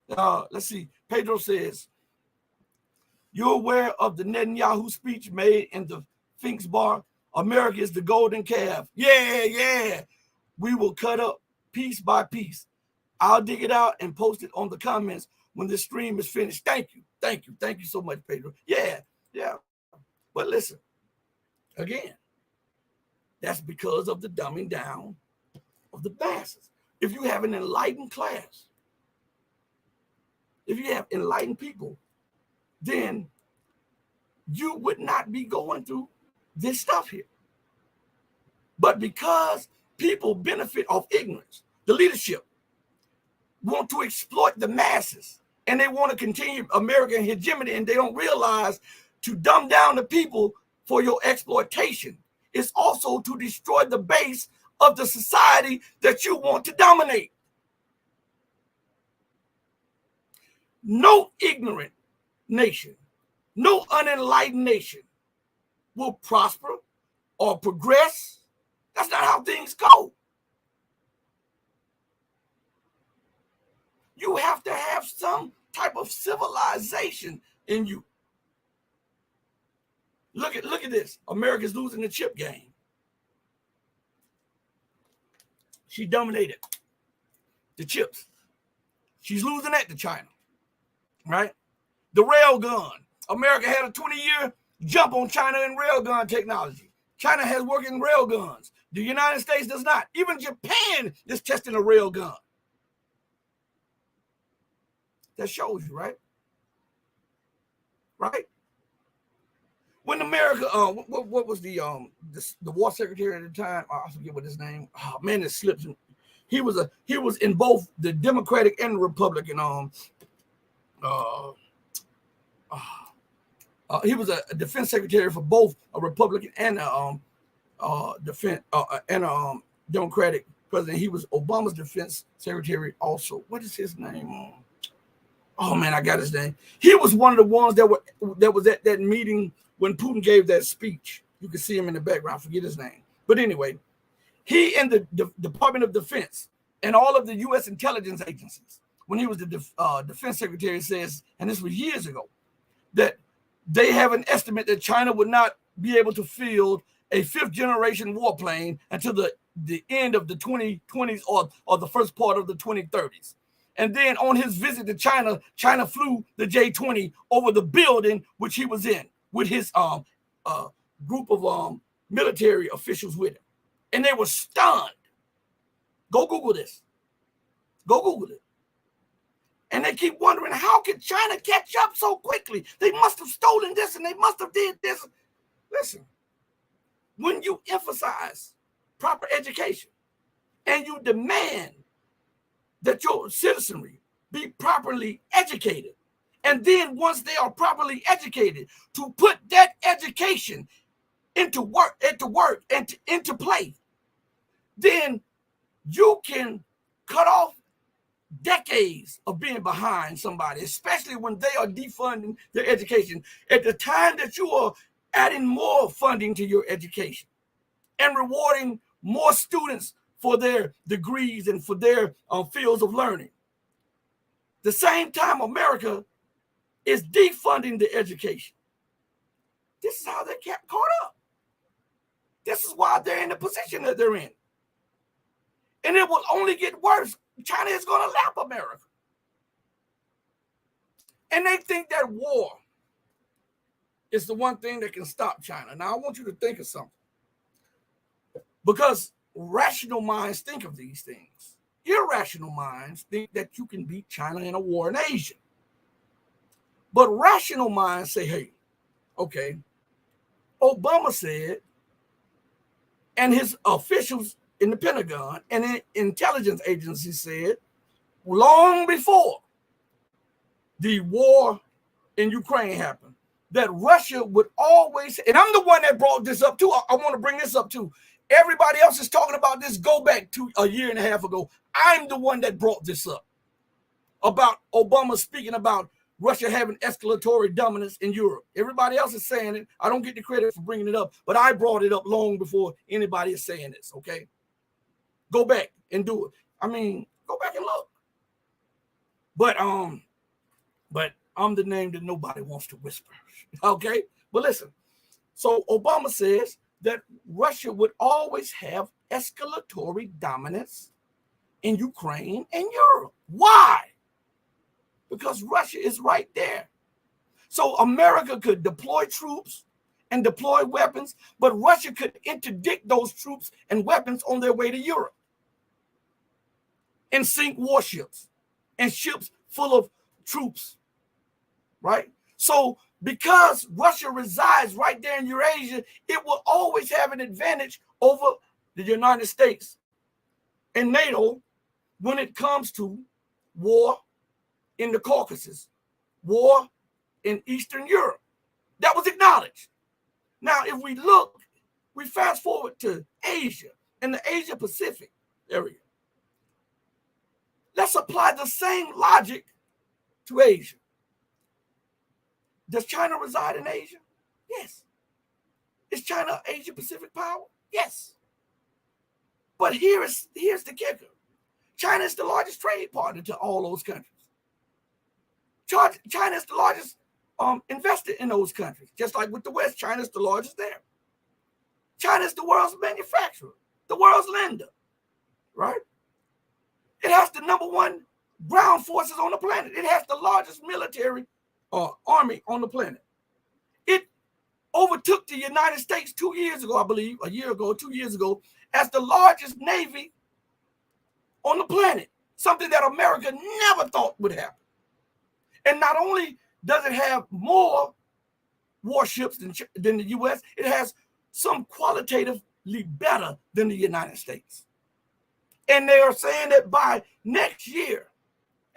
Let's see. Pedro says, you're aware of the Netanyahu speech made in the Finks bar? America is the golden calf. Yeah. We will cut up piece by piece. I'll dig it out and post it on the comments when this stream is finished. Thank you so much, Pedro. Yeah. But listen, again, that's because of the dumbing down of the masses. If you have an enlightened class, if you have enlightened people, then you would not be going through this stuff here. But because people benefit off ignorance, the leadership want to exploit the masses and they want to continue American hegemony, and they don't realize to dumb down the people for your exploitation is also to destroy the base of the society that you want to dominate. No ignorant nation, no unenlightened nation will prosper or progress. That's not how things go. You have to have some type of civilization in you. Look at this. America's losing the chip game. She dominated the chips. She's losing that to China, right? The rail gun. America had a 20-year jump on China in railgun technology. China has working rail guns. The United States does not. Even Japan is testing a rail gun. That shows you, right? Right? When America, what was the war secretary at the time? I forget what his name. Oh man, it slips. He was in both the Democratic and the Republican. He was a defense secretary for both a Republican and a defense and a Democratic president. He was Obama's defense secretary also. What is his name? Oh man, I got his name. He was one of the ones that was at that meeting when Putin gave that speech. You can see him in the background. I forget his name. But anyway, he and the Department of Defense and all of the U.S. intelligence agencies, when he was the defense secretary, says, and this was years ago, that they have an estimate that China would not be able to field a fifth generation warplane until the end of the 2020s or the first part of the 2030s. And then on his visit to China, China flew the J-20 over the building which he was in with his group of military officials with him. And they were stunned. Go Google this. Go Google it. And they keep wondering, how could China catch up so quickly? They must have stolen this and they must have did this. Listen, when you emphasize proper education and you demand that your citizenry be properly educated, and then once they are properly educated, to put that education into work and into play, then you can cut off decades of being behind somebody, especially when they are defunding their education at the time that you are adding more funding to your education and rewarding more students for their degrees and for their fields of learning. The same time America is defunding the education. This is how they get caught up. This is why they're in the position that they're in. And it will only get worse. China is going to lap America. And they think that war is the one thing that can stop China. Now, I want you to think of something. Because rational minds think of these things. Irrational minds think that you can beat China in a war in Asia. But rational minds say, hey, okay, Obama said, and his officials in the Pentagon and the intelligence agency said, long before the war in Ukraine happened, that Russia would always, and I'm the one that brought this up too. I want to bring this up too. Everybody else is talking about this. Go back to a year and a half ago. I'm the one that brought this up about Obama speaking about Russia having escalatory dominance in Europe. Everybody else is saying it. I don't get the credit for bringing it up, but I brought it up long before anybody is saying this, okay? Go back and do it. I mean, go back and look. But I'm the name that nobody wants to whisper, okay? But listen, so Obama says that Russia would always have escalatory dominance in Ukraine and Europe. Why? Because Russia is right there. So America could deploy troops and deploy weapons, but Russia could interdict those troops and weapons on their way to Europe and sink warships and ships full of troops, right? So because Russia resides right there in Eurasia, it will always have an advantage over the United States and NATO when it comes to war in the Caucasus, war in Eastern Europe. That was acknowledged. Now, if we look, we fast forward to Asia and the Asia Pacific area. Let's apply the same logic to Asia. Does China reside in Asia? Yes. Is China an Asia Pacific power? Yes. But here's the kicker. China is the largest trade partner to all those countries. China is the largest investor in those countries. Just like with the West, China is the largest there. China is the world's manufacturer, the world's lender, right? It has the #1 ground forces on the planet. It has the largest military army on the planet. It overtook the United States 2 years ago, I believe, a year ago, 2 years ago, as the largest navy on the planet, something that America never thought would happen. And not only does it have more warships than the U.S., it has some qualitatively better than the United States. And they are saying that by next year,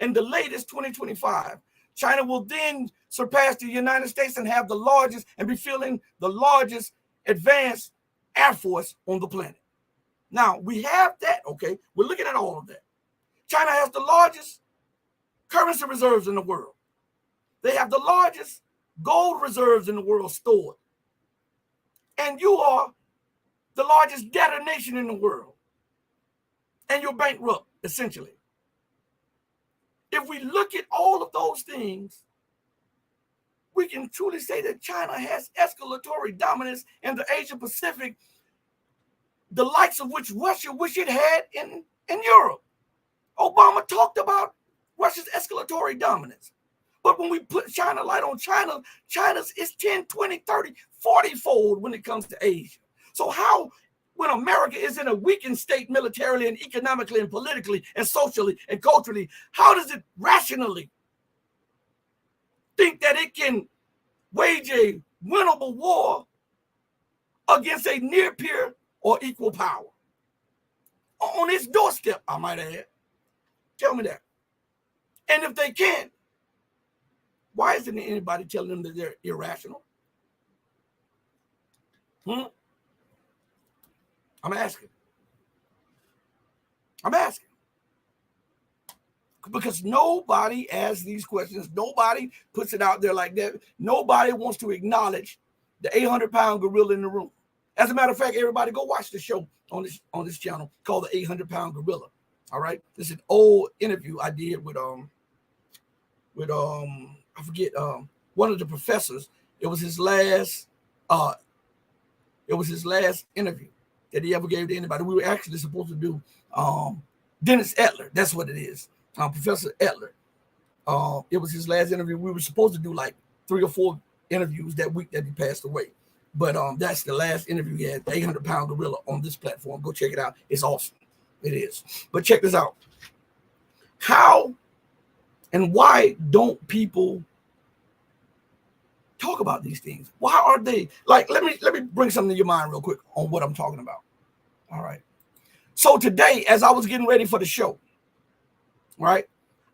in the latest 2025, China will then surpass the United States and have the largest and be fielding the largest advanced air force on the planet. Now, we have that, okay? We're looking at all of that. China has the largest currency reserves in the world. They have the largest gold reserves in the world stored. And you are the largest debtor nation in the world. And you're bankrupt, essentially. If we look at all of those things, we can truly say that China has escalatory dominance in the Asia Pacific, the likes of which Russia wish it had in Europe. Obama talked about Russia's escalatory dominance. But when we put China light on China, China's is 10, 20, 30, 40-fold when it comes to Asia. So how, when America is in a weakened state militarily and economically and politically and socially and culturally, how does it rationally think that it can wage a winnable war against a near peer or equal power? On its doorstep, I might add. Tell me that. And if they can't, why isn't anybody telling them that they're irrational? I'm asking. Because nobody asks these questions. Nobody puts it out there like that. Nobody wants to acknowledge the 800-pound gorilla in the room. As a matter of fact, everybody go watch the show on this channel called the 800-pound gorilla. All right. This is an old interview I did with I forget, one of the professors. It was his last interview that he ever gave to anybody. We were actually supposed to do Dennis Etler. That's what it is. Professor Etler. It was his last interview. We were supposed to do like 3 or 4 interviews that week that he passed away. But that's the last interview he had, the 800-pound gorilla on this platform. Go check it out. It's awesome. It is. But check this out. How and why don't people talk about these things? Why are they like, let me bring something to your mind real quick on what I'm talking about. All right. So today, as I was getting ready for the show, right,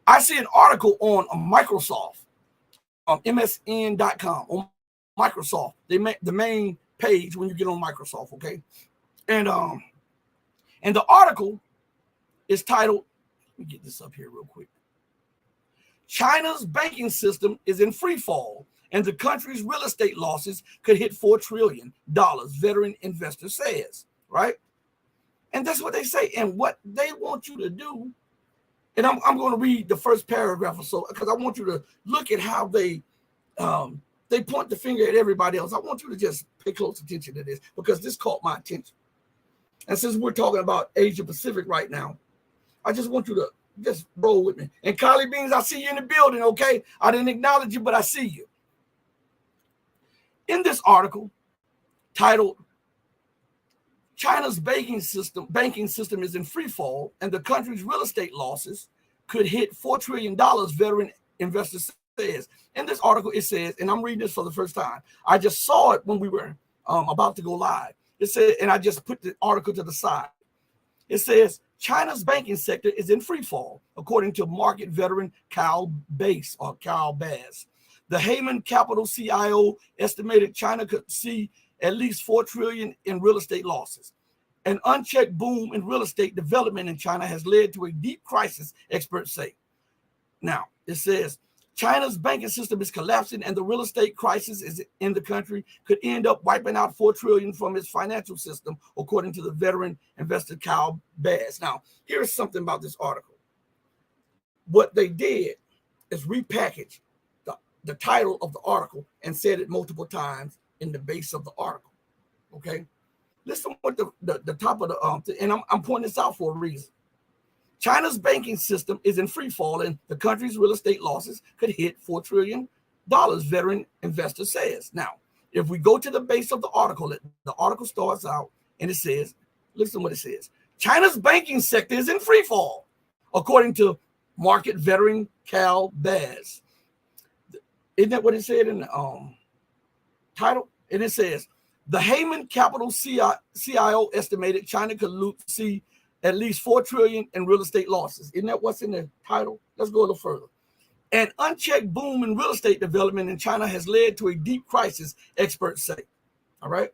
I see an article on Microsoft, MSN.com, on Microsoft. They make the main page when you get on Microsoft, okay? And the article is titled, let me get this up here real quick. China's banking system is in free fall, and the country's real estate losses could hit $4 trillion, veteran investor says, right? And that's what they say. And what they want you to do, and I'm going to read the first paragraph or so, because I want you to look at how they point the finger at everybody else. I want you to just pay close attention to this, because this caught my attention. And since we're talking about Asia Pacific right now, I just want you to just roll with me. And Kylie Beans, I see you in the building, okay? I didn't acknowledge you, but I see you. In this article titled, China's banking system is in free fall, and the country's real estate losses could hit $4 trillion, veteran investor says. In this article, it says, and I'm reading this for the first time. I just saw it when we were about to go live. It said, and I just put the article to the side. It says, China's banking sector is in free fall, according to market veteran Kyle Bass. The Heyman Capital CIO estimated China could see at least $4 trillion in real estate losses. An unchecked boom in real estate development in China has led to a deep crisis, experts say. Now, it says, China's banking system is collapsing, and the real estate crisis is in the country could end up wiping out $4 trillion from its financial system, according to the veteran investor Kyle Bass. Now, here's something about this article. What they did is repackage the title of the article and said it multiple times in the base of the article. Okay, listen what the top of the and I'm pointing this out for a reason. China's banking system is in free fall, and the country's real estate losses could hit $4 trillion, veteran investor says. Now, if we go to the base of the article starts out and it says, Listen to what it says. China's banking sector is in free fall, according to market veteran Cal Bass. Isn't that what it said in the title? And it says, the Heyman Capital CIO estimated China could see at least $4 trillion in real estate losses. Isn't that what's in the title? Let's go a little further. An unchecked boom in real estate development in China has led to a deep crisis, experts say. All right.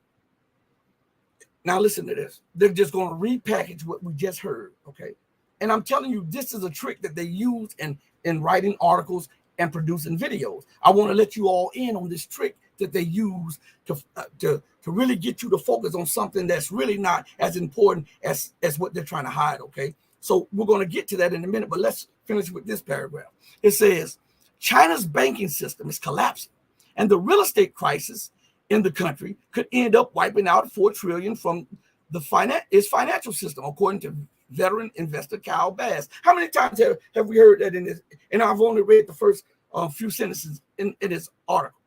Now listen to this. They're just going to repackage what we just heard. Okay. And I'm telling you, this is a trick that they use in writing articles and producing videos. I want to let you all in on this trick that they use to really get you to focus on something that's really not as important as what they're trying to hide. Okay. So we're going to get to that in a minute, but let's finish with this paragraph. It says, China's banking system is collapsing, and the real estate crisis in the country could end up wiping out $4 trillion from its financial system, according to veteran investor Cal Bass. How many times have we heard that in this? And I've only read the first few sentences in this article.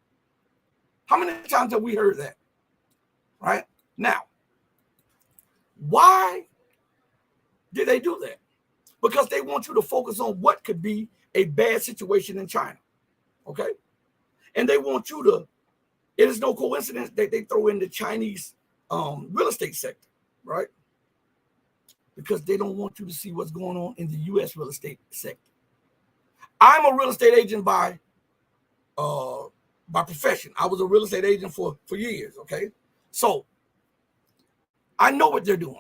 How many times have we heard that? Right? Now, why did they do that? Because they want you to focus on what could be a bad situation in China. Okay? And they want you to, it is no coincidence that they throw in the Chinese real estate sector, right? Because they don't want you to see what's going on in the U.S. real estate sector. I'm a real estate agent by profession. I was a real estate agent for years, okay? So I know what they're doing.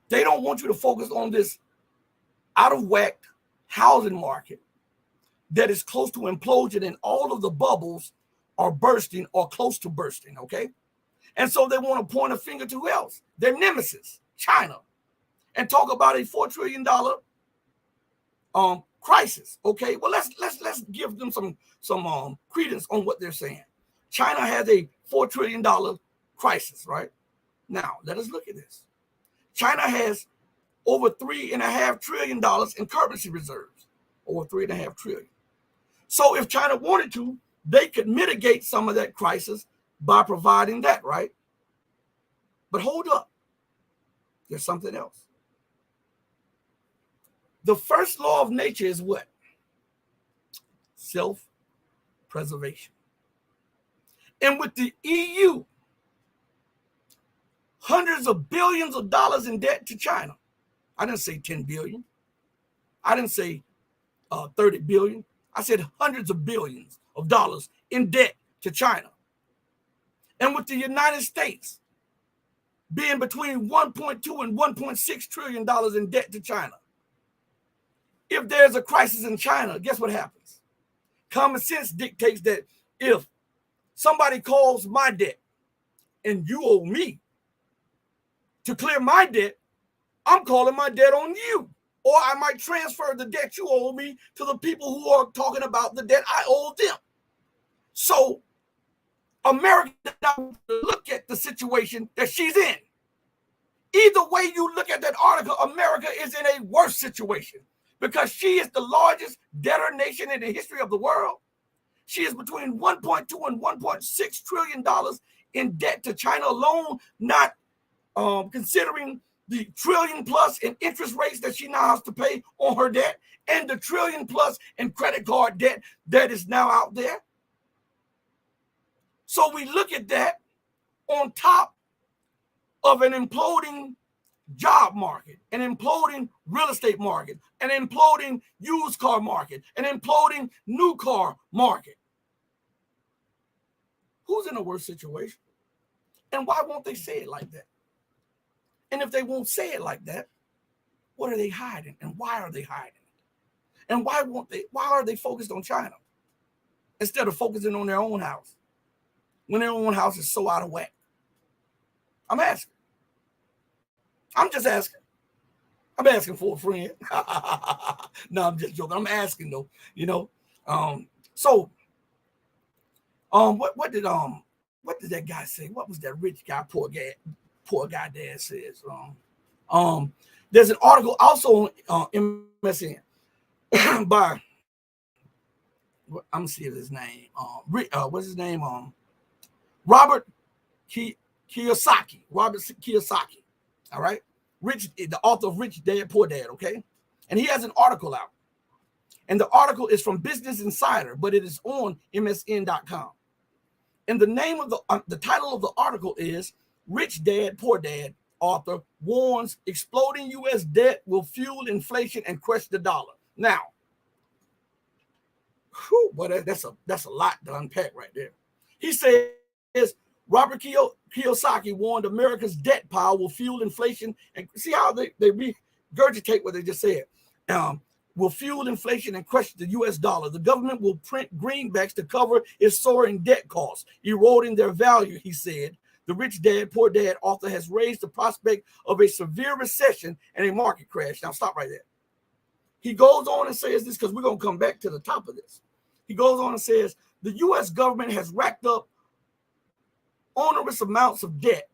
They don't want you to focus on this out of whack housing market that is close to implosion, and all of the bubbles are bursting or close to bursting, okay? And so they want to point a finger to who else? Their nemesis, China, and talk about a $4 trillion crisis, okay? Well, let's give them some credence on what they're saying. China has a $4 trillion crisis, right? Now, let us look at this. China has over $3.5 trillion in currency reserves, over $3.5 trillion. So if China wanted to, they could mitigate some of that crisis by providing that, right? But hold up, there's something else. The first law of nature is what? Self-preservation. And with the EU, hundreds of billions of dollars in debt to China. I didn't say 10 billion. I didn't say 30 billion. I said hundreds of billions of dollars in debt to China. And with the United States being between 1.2 and 1.6 trillion dollars in debt to China. If there's a crisis in China, guess what happens? Common sense dictates that if somebody calls my debt and you owe me, to clear my debt, I'm calling my debt on you. Or I might transfer the debt you owe me to the people who are talking about the debt I owe them. So America doesn't look at the situation that she's in. Either way you look at that article, America is in a worse situation because she is the largest debtor nation in the history of the world. She is between 1.2 and 1.6 trillion dollars in debt to China alone, not considering the trillion plus in interest rates that she now has to pay on her debt and the trillion plus in credit card debt that is now out there. So we look at that on top of an imploding job market, an imploding real estate market, an imploding used car market, an imploding new car market. Who's in a worse situation? And why won't they say it like that? And if they won't say it like that, what are they hiding? And why are they hiding it? And why are they focused on China instead of focusing on their own house when their own house is so out of whack? I'm asking. I'm just asking. I'm asking for a friend. No, I'm just joking. I'm asking though, you know. What did that guy say? What was that rich guy, poor guy dad says? There's an article also on MSN by I'm gonna see if his name. What's his name? Robert Kiyosaki. Robert Kiyosaki. All right. The author of Rich Dad, Poor Dad. Okay. And he has an article out. And the article is from Business Insider, but it is on MSN.com. And the title of the article is Rich Dad, Poor Dad. Author warns exploding U.S. debt will fuel inflation and crush the dollar. Now, boy, that's a lot to unpack right there. He says Robert Kiyosaki warned America's debt pile will fuel inflation, and see how they regurgitate what they just said. Will fuel inflation and crush the U.S. dollar. The government will print greenbacks to cover its soaring debt costs, eroding their value, he said. The Rich Dad, Poor Dad author has raised the prospect of a severe recession and a market crash. Now, stop right there. He goes on and says this because we're going to come back to the top of this. He goes on and says the U.S. government has racked up onerous amounts of debt,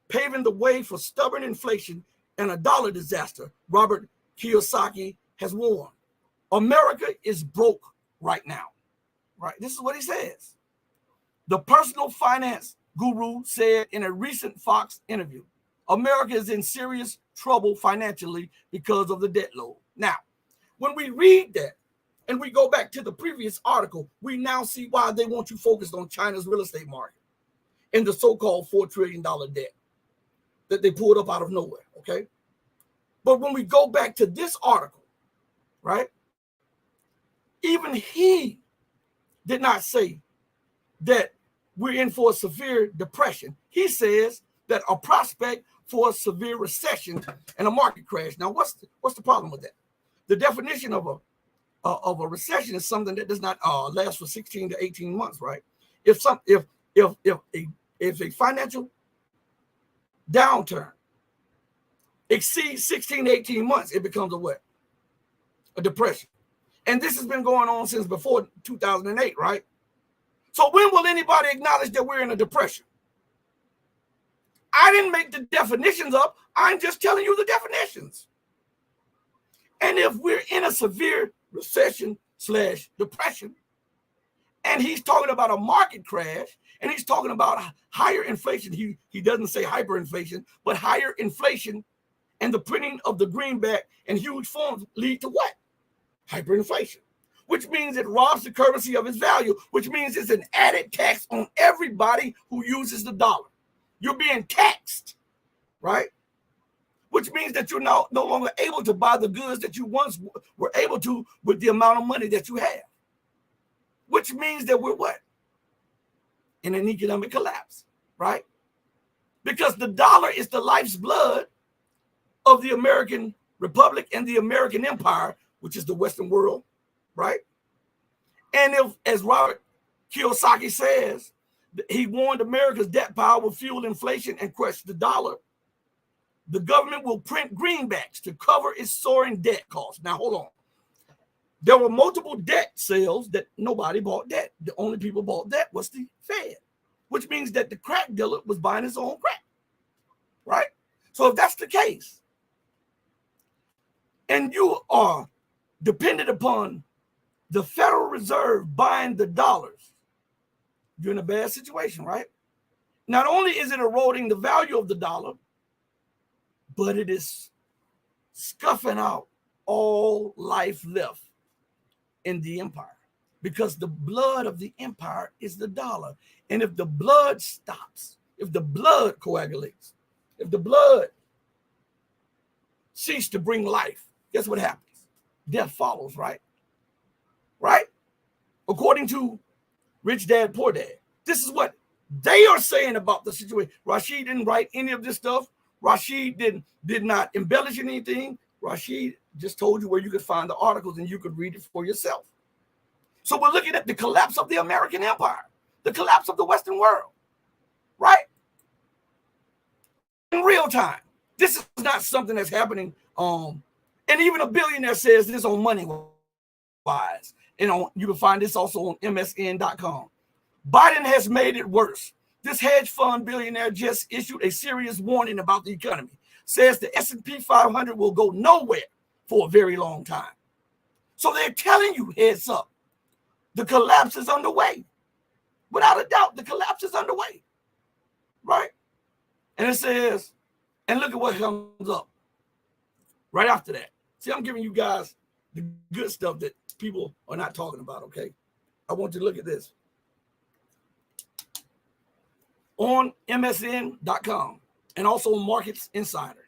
paving the way for stubborn inflation and a dollar disaster. Robert Kiyosaki has warned. America is broke right now. Right? This is what he says. The personal finance guru said in a recent Fox interview, America is in serious trouble financially because of the debt load. Now, when we read that and we go back to the previous article, we now see why they want you focused on China's real estate market and the so-called $4 trillion debt that they pulled up out of nowhere, okay? But when we go back to this article, right, even he did not say that we're in for a severe depression. He says that a prospect for a severe recession and a market crash. Now, what's the problem with that? The definition of a recession is something that does not last for 16 to 18 months, right? If a financial downturn exceeds 16 to 18 months, it becomes a what? A depression. And this has been going on since before 2008, right? So when will anybody acknowledge that we're in a depression? I didn't make the definitions up. I'm just telling you the definitions. And if we're in a severe recession / depression, and he's talking about a market crash, and he's talking about higher inflation, he doesn't say hyperinflation, but higher inflation, and the printing of the greenback and huge forms lead to what? Hyperinflation. Which means it robs the currency of its value, which means it's an added tax on everybody who uses the dollar. You're being taxed, right? Which means that you're no longer able to buy the goods that you once were able to with the amount of money that you have. Which means that we're what? In an economic collapse, right? Because the dollar is the life's blood of the American Republic and the American Empire, which is the Western world, right? And if, as Robert Kiyosaki says, he warned America's debt pile will fuel inflation and crush the dollar, the government will print greenbacks to cover its soaring debt costs. Now, hold on. There were multiple debt sales that nobody bought debt. The only people bought debt was the Fed, which means that the crack dealer was buying his own crack, right? So if that's the case, and you are dependent upon the Federal Reserve buying the dollars, you're in a bad situation, right? Not only is it eroding the value of the dollar, but it is scuffing out all life left in the empire, because the blood of the empire is the dollar. And if the blood stops, if the blood coagulates, if the blood ceases to bring life, guess what happens? Death follows, right? Right? According to Rich Dad, Poor Dad. This is what they are saying about the situation. Rashid didn't write any of this stuff. Rashid did not embellish anything. Rashid just told you where you could find the articles and you could read it for yourself. So we're looking at the collapse of the American empire, the collapse of the Western world, right? In real time. This is not something that's happening. And even a billionaire says this on Money Wise. You can find this also on MSN.com. Biden has made it worse. This hedge fund billionaire just issued a serious warning about the economy. Says the S&P 500 will go nowhere for a very long time. So they're telling you, heads up, the collapse is underway. Without a doubt, the collapse is underway, right? And it says, And look at what comes up right after that. See, I'm giving you guys the good stuff that people are not talking about, okay? I want you to look at this. On MSN.com and also Markets Insider,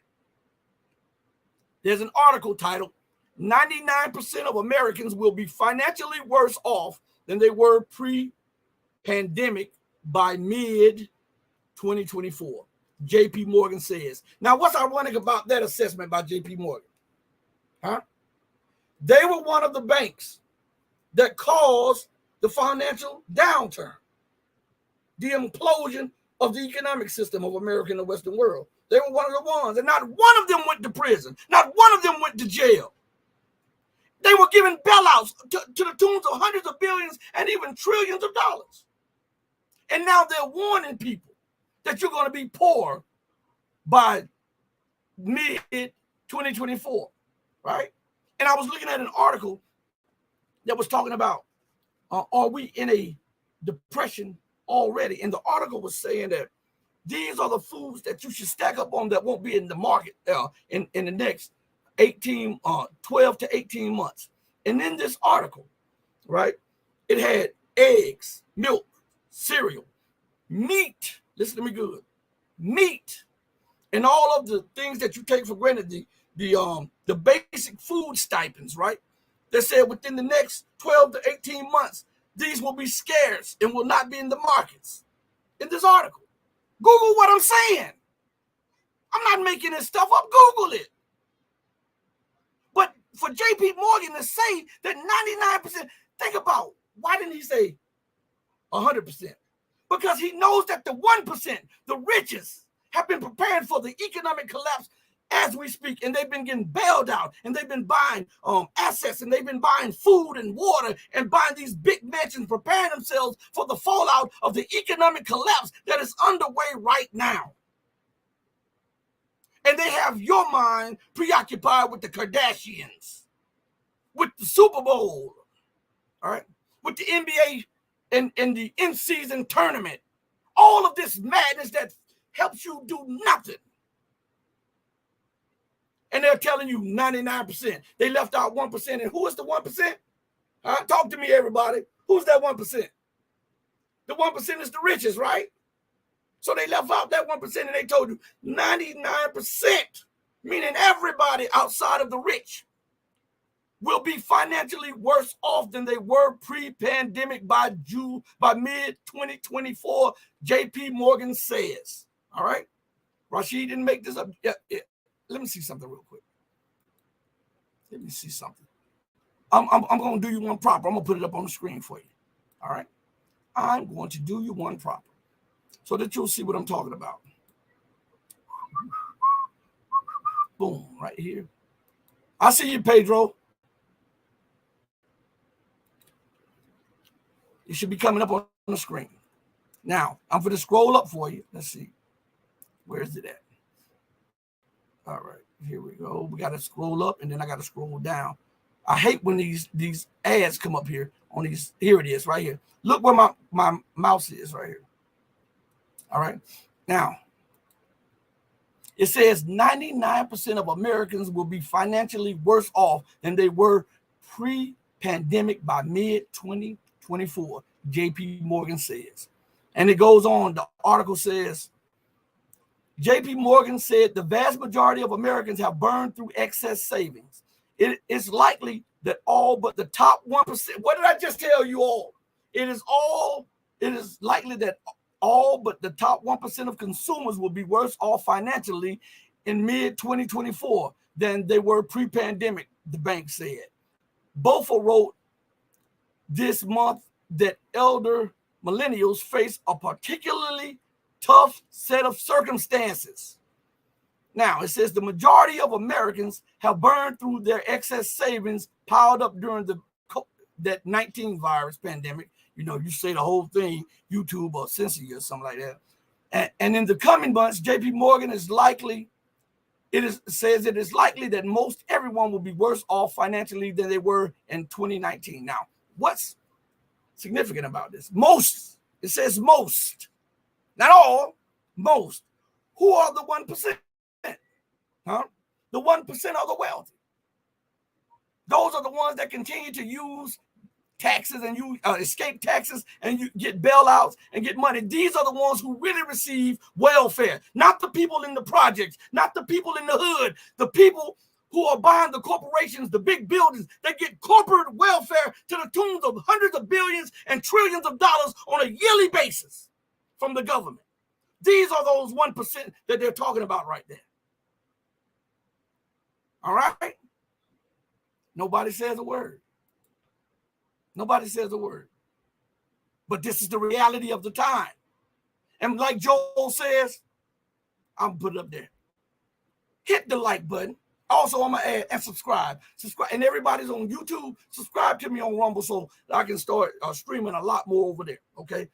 there's an article titled 99% of Americans will be financially worse off than they were pre-pandemic by mid-2024. JP Morgan says. Now, what's ironic about that assessment by JP Morgan? Huh? They were one of the banks that caused the financial downturn, the implosion of the economic system of America and the Western world. They were one of the ones, and not one of them went to prison. Not one of them went to jail. They were given bailouts to the tunes of hundreds of billions and even trillions of dollars. And now they're warning people that you're going to be poor by mid-2024, right? And I was looking at an article that was talking about, are we in a depression already? And the article was saying that these are the foods that you should stack up on that won't be in the market in the next 12 to 18 months. And in this article, right, it had eggs, milk, cereal, meat, listen to me good, meat, and all of the things that you take for granted, the basic food stipends, right? They said within the next 12 to 18 months, these will be scarce and will not be in the markets. In this article, Google what I'm saying. I'm not making this stuff up. Google it. But for JP Morgan to say that 99%, think about, why didn't he say 100%? Because he knows that the 1%, the richest, have been preparing for the economic collapse as we speak, and they've been getting bailed out, and they've been buying assets, and they've been buying food and water, and buying these big mansions, preparing themselves for the fallout of the economic collapse that is underway right now. And they have your mind preoccupied with the Kardashians, with the Super Bowl, all right, with the NBA and the in-season tournament, all of this madness that helps you do nothing. And they're telling you 99%. They left out 1%. And who is the 1%? Talk to me, everybody. Who's that 1%? The 1% is the richest, right? So they left out that 1% and they told you 99%, meaning everybody outside of the rich, will be financially worse off than they were pre-pandemic by mid-2024, JP Morgan says. All right? Rashid didn't make this up. Yeah. Let me see something real quick. Let me see something. I'm going to do you one proper. I'm going to put it up on the screen for you. All right? I'm going to do you one proper so that you'll see what I'm talking about. Boom, right here. I see you, Pedro. It should be coming up on the screen. Now, I'm going to scroll up for you. Let's see. Where is it at? All right, here we go. We got to scroll up, and then I got to scroll down. I hate when these ads come up here on these. Here it is, right here. Look where my mouse is, right here. All right. Now, it says 99% of Americans will be financially worse off than they were pre-pandemic by mid-2024, JP Morgan says. And it goes on. The article says, JP Morgan said the vast majority of Americans have burned through excess savings. It is likely that all but the top 1%, what did I just tell you all? It is likely that all but the top 1% of consumers will be worse off financially in mid-2024 than they were pre-pandemic, the bank said. Bofa wrote this month that elder millennials face a particularly tough set of circumstances. Now, it says the majority of Americans have burned through their excess savings piled up during that 19 virus pandemic. You know, you say the whole thing, YouTube or censor you or something like that. And in the coming months, JP Morgan says it is likely that most everyone will be worse off financially than they were in 2019. Now, what's significant about this? Most. It says most. Not all, most. Who are the 1%? Huh? The 1% of the wealthy. Those are the ones that continue to use taxes and you escape taxes and you get bailouts and get money. These are the ones who really receive welfare, not the people in the projects, not the people in the hood, the people who are buying the corporations, the big buildings that get corporate welfare to the tunes of hundreds of billions and trillions of dollars on a yearly basis from the government. These are those 1% that they're talking about right there. All right? Nobody says a word. Nobody says a word. But this is the reality of the time. And like Joel says, I'm put it up there. Hit the like button. Also, I'm going to add and subscribe. And everybody's on YouTube. Subscribe to me on Rumble so I can start streaming a lot more over there. Okay?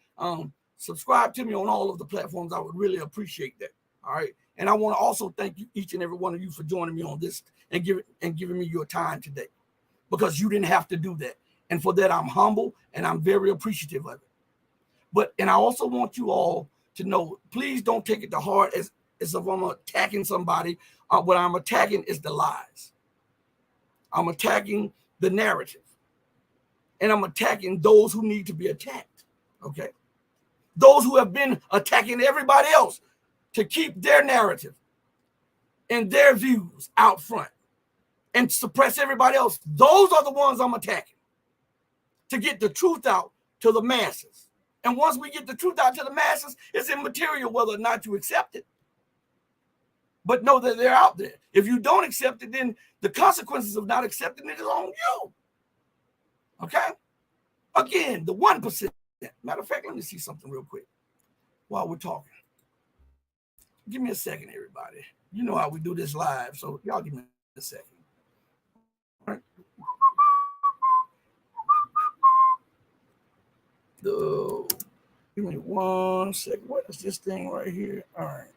Subscribe to me on all of the platforms. I would really appreciate that. All right? And I want to also thank you, each and every one of you, for joining me on this and giving me your time today, because you didn't have to do that. And for that, I'm humble and I'm very appreciative of it. And I also want you all to know, please don't take it to heart as if I'm attacking somebody. What I'm attacking is the lies. I'm attacking the narrative. And I'm attacking those who need to be attacked. Okay? Those who have been attacking everybody else to keep their narrative and their views out front and suppress everybody else. Those are the ones I'm attacking, to get the truth out to the masses. And once we get the truth out to the masses, it's immaterial whether or not you accept it. But know that they're out there. If you don't accept it, then the consequences of not accepting it is on you. Okay? Again, the 1%. Matter of fact, let me see something real quick while we're talking. Give me a second, everybody. You know how we do this live, so y'all give me a second. All right. Give me 1 second. What is this thing right here? All right.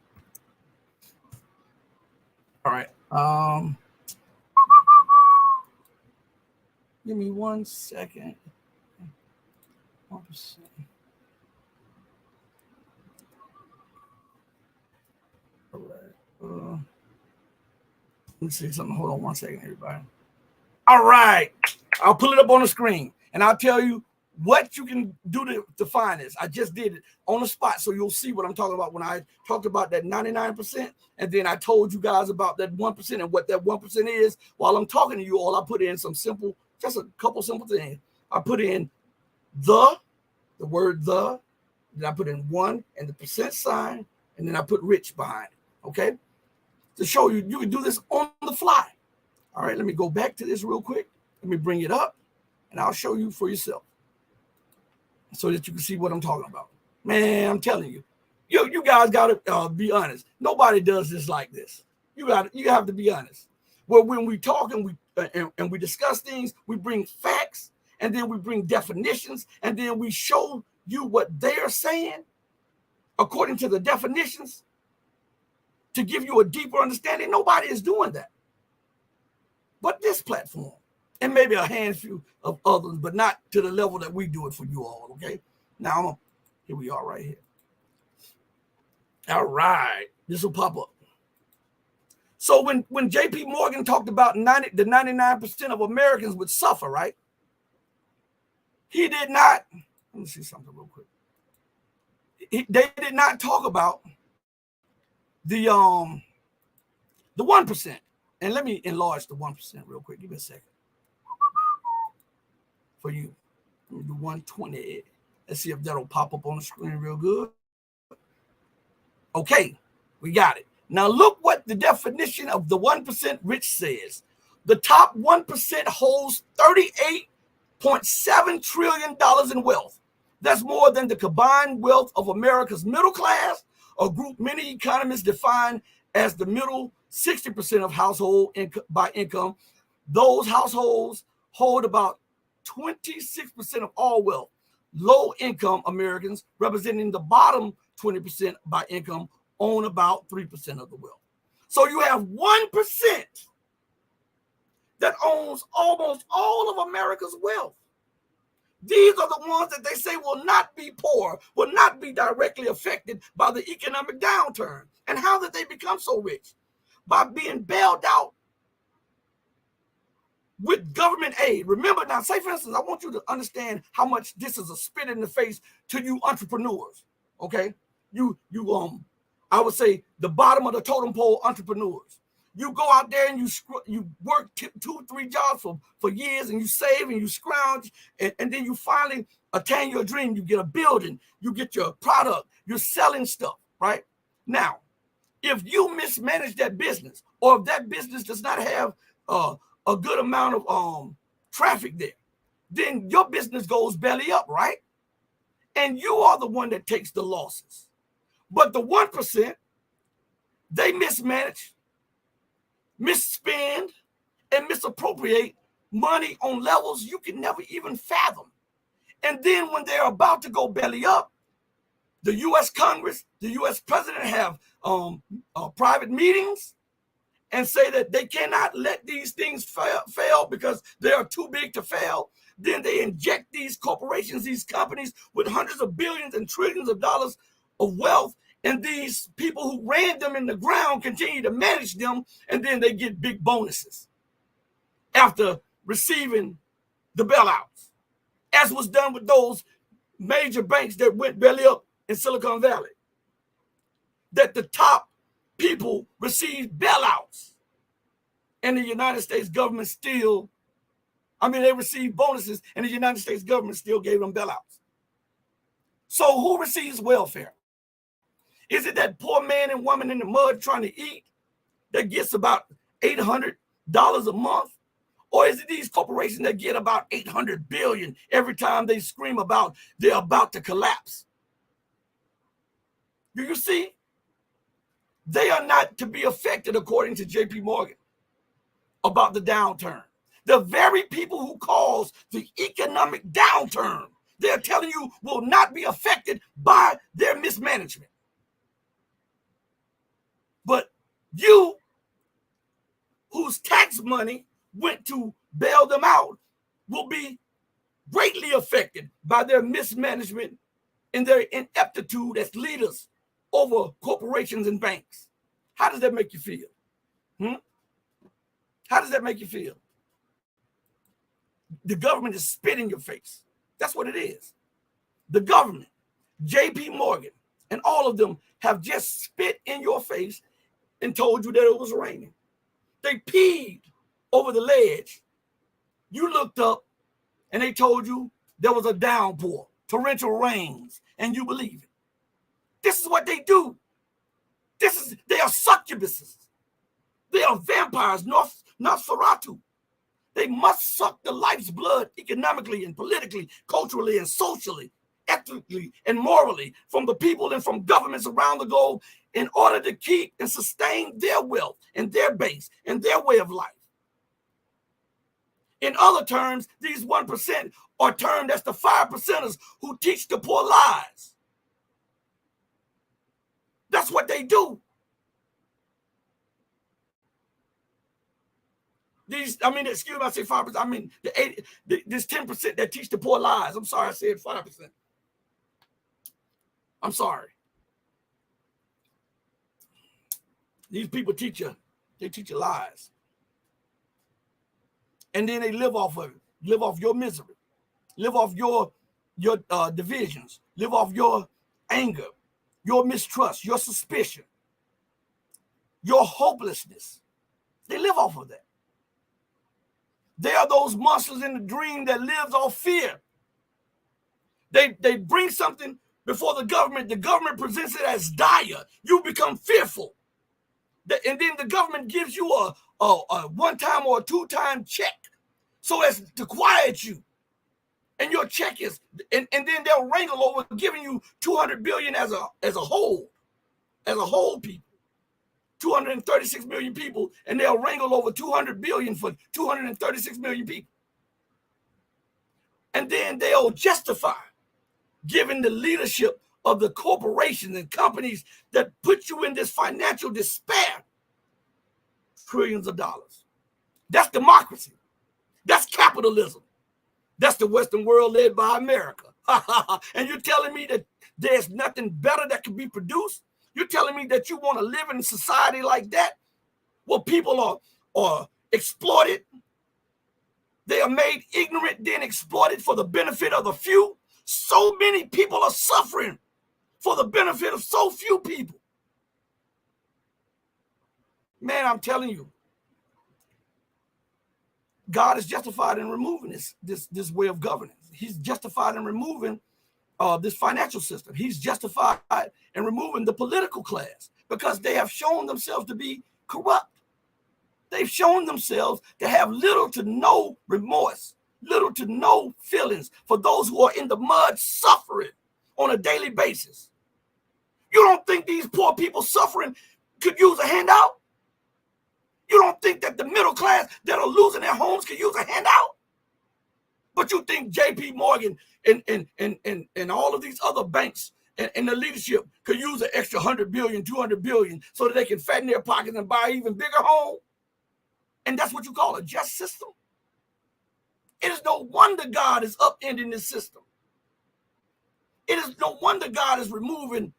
All right. Give me 1 second. 1%. All right. Let me see something. Hold on 1 second, everybody. All right. I'll pull it up on the screen and I'll tell you what you can do to find this. I just did it on the spot, so you'll see what I'm talking about when I talked about that 99%, and then I told you guys about that 1% and what that 1% is. While I'm talking to you all, I put in just a couple simple things. I put in the word the, then I put in 1 and the percent sign, and then I put rich behind it, okay? To show you, you can do this on the fly. All right, let me go back to this real quick. Let me bring it up, and I'll show you for yourself, so that you can see what I'm talking about. Man, I'm telling you, you guys got to be honest. Nobody does this like this. You have to be honest. Well, when we talk and we discuss things, we bring facts, and then we bring definitions, and then we show you what they're saying according to the definitions to give you a deeper understanding. Nobody is doing that but this platform. And maybe a handful of others, but not to the level that we do it for you all, okay? Now, here we are right here. All right, this will pop up. So when J.P. Morgan talked about the 99% of Americans would suffer, right? He did not, let me see something real quick. They did not talk about the 1%. And let me enlarge the 1% real quick. Give me a second. For you. Let me do 120. Let's see if that'll pop up on the screen real good. Okay, we got it. Now look what the definition of the 1% rich says. The top 1% holds $38.7 trillion in wealth. That's more than the combined wealth of America's middle class, a group many economists define as the middle 60% of household by income. Those households hold about 26% of all wealth. Low-income Americans, representing the bottom 20% by income, own about 3% of the wealth. So you have 1% that owns almost all of America's wealth. These are the ones that they say will not be poor, will not be directly affected by the economic downturn. And how did they become so rich? by being bailed out with government aid. Remember now, say for instance, I want you to understand how much this is a spit in the face to you entrepreneurs. Okay, I would say the bottom of the totem pole entrepreneurs. You go out there and you work 2-3 jobs for years, and you save and you scrounge, and then you finally attain your dream. You get a building, you get your product, you're selling stuff, right? Now, if you mismanage that business, or if that business does not have a good amount of traffic there, then your business goes belly up, right? And you are the one that takes the losses. But the 1%, they mismanage, misspend, and misappropriate money on levels you can never even fathom. And then when they're about to go belly up, the U.S. Congress, the U.S. president have private meetings and say that they cannot let these things fail because they are too big to fail. Then they inject these corporations, these companies, with hundreds of billions and trillions of dollars of wealth. And these people who ran them in the ground continue to manage them, and then they get big bonuses after receiving the bailouts, as was done with those major banks that went belly up in Silicon Valley. That the top people received bailouts, and the United States government still, they received bonuses, and the United States government still gave them bailouts. So who receives welfare? Is it that poor man and woman in the mud trying to eat that gets about $800 a month? Or is it these corporations that get about $800 billion every time they scream about they're about to collapse? Do you see? They are not to be affected, according to J.P. Morgan, about the downturn. The very people who cause the economic downturn, they're telling you will not be affected by their mismanagement. But you, whose tax money went to bail them out, will be greatly affected by their mismanagement and their ineptitude as leaders over corporations and banks. How does that make you feel? How does that make you feel? The government is spitting in your face. That's what it is. The government, J.P. Morgan, and all of them have just spit in your face and told you that it was raining. They peed over the ledge. You looked up and they told you there was a downpour, torrential rains, and you believe it. This is what they do. They are succubuses. They are vampires, Nosferatu. They must suck the life's blood economically and politically, culturally and socially, ethically and morally from the people and from governments around the globe in order to keep and sustain their wealth and their base and their way of life. In other terms, these 1% are termed as the 5%ers who teach the poor lies. That's what they do. Excuse me, I say 5%. This 10% that teach the poor lies. I'm sorry, I said 5%. I'm sorry. These people teach you lies. And then they live off of it, live off your misery, live off your divisions, live off your anger, your mistrust, your suspicion, your hopelessness. They live off of that. They are those monsters in the dream that lives off fear. They bring something before the government presents it as dire. You become fearful. And then the government gives you a one-time or a two-time check so as to quiet you. And your check is, and then they'll wrangle over giving you $200 billion as a whole people. 236 million people, and they'll wrangle over 200 billion for 236 million people. And then they'll justify giving the leadership of the corporations and companies that put you in this financial despair trillions of dollars. That's democracy. That's capitalism. That's the Western world led by America. And you're telling me that there's nothing better that can be produced? You're telling me that you want to live in a society like that where people are exploited. They are made ignorant, then exploited for the benefit of the few. So many people are suffering for the benefit of so few people. Man, I'm telling you, God is justified in removing this way of governance. He's justified in removing this financial system. He's justified in removing the political class because they have shown themselves to be corrupt. They've shown themselves to have little to no remorse, little to no feelings for those who are in the mud suffering on a daily basis. You don't think these poor people suffering could use a handout? You don't think that the middle class that are losing their homes could use a handout? But you think JP Morgan and all of these other banks and the leadership could use an extra 100 billion, 200 billion so that they can fatten their pockets and buy an even bigger home? And that's what you call a just system? It is no wonder God is upending this system. It is no wonder God is removing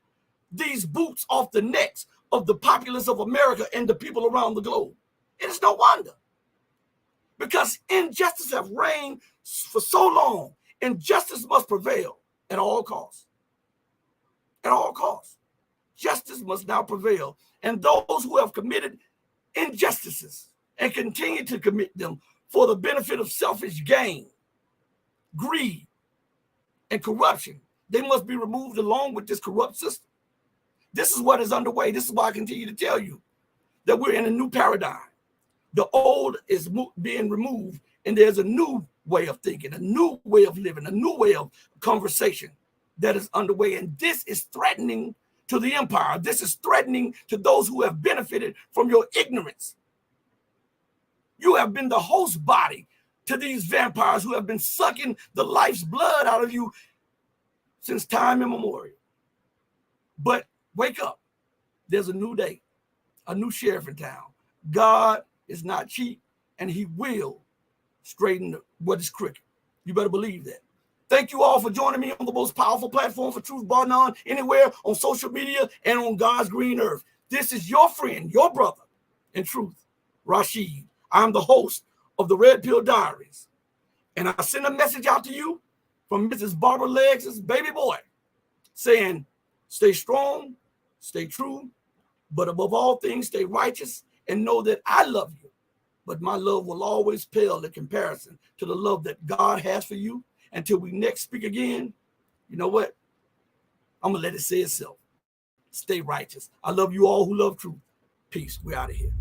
these boots off the necks of the populace of America and the people around the globe. It is no wonder. Because injustice have reigned for so long, injustice must prevail at all costs. At all costs. Justice must now prevail. And those who have committed injustices and continue to commit them for the benefit of selfish gain, greed, and corruption, they must be removed along with this corrupt system. This is what is underway. This is why I continue to tell you that we're in a new paradigm. The old is being removed, and there's a new way of thinking, a new way of living, a new way of conversation that is underway. And this is threatening to the empire. This is threatening to those who have benefited from your ignorance. You have been the host body to these vampires who have been sucking the life's blood out of you since time immemorial. But wake up. There's a new day, a new sheriff in town. God is not cheap, and he will straighten what is crooked. You better believe that. Thank you all for joining me on the most powerful platform for truth, bar none, anywhere on social media and on God's green earth. This is your friend, your brother in truth, Rashid. I'm the host of the RedPill Diaries. And I send a message out to you from Mrs. Barbara Leggs' baby boy saying, stay strong, stay true, but above all things, stay righteous and know that I love you. But my love will always pale in comparison to the love that God has for you. Until we next speak again, you know what? I'm going to let it say itself. Stay righteous. I love you all who love truth. Peace. We're out of here.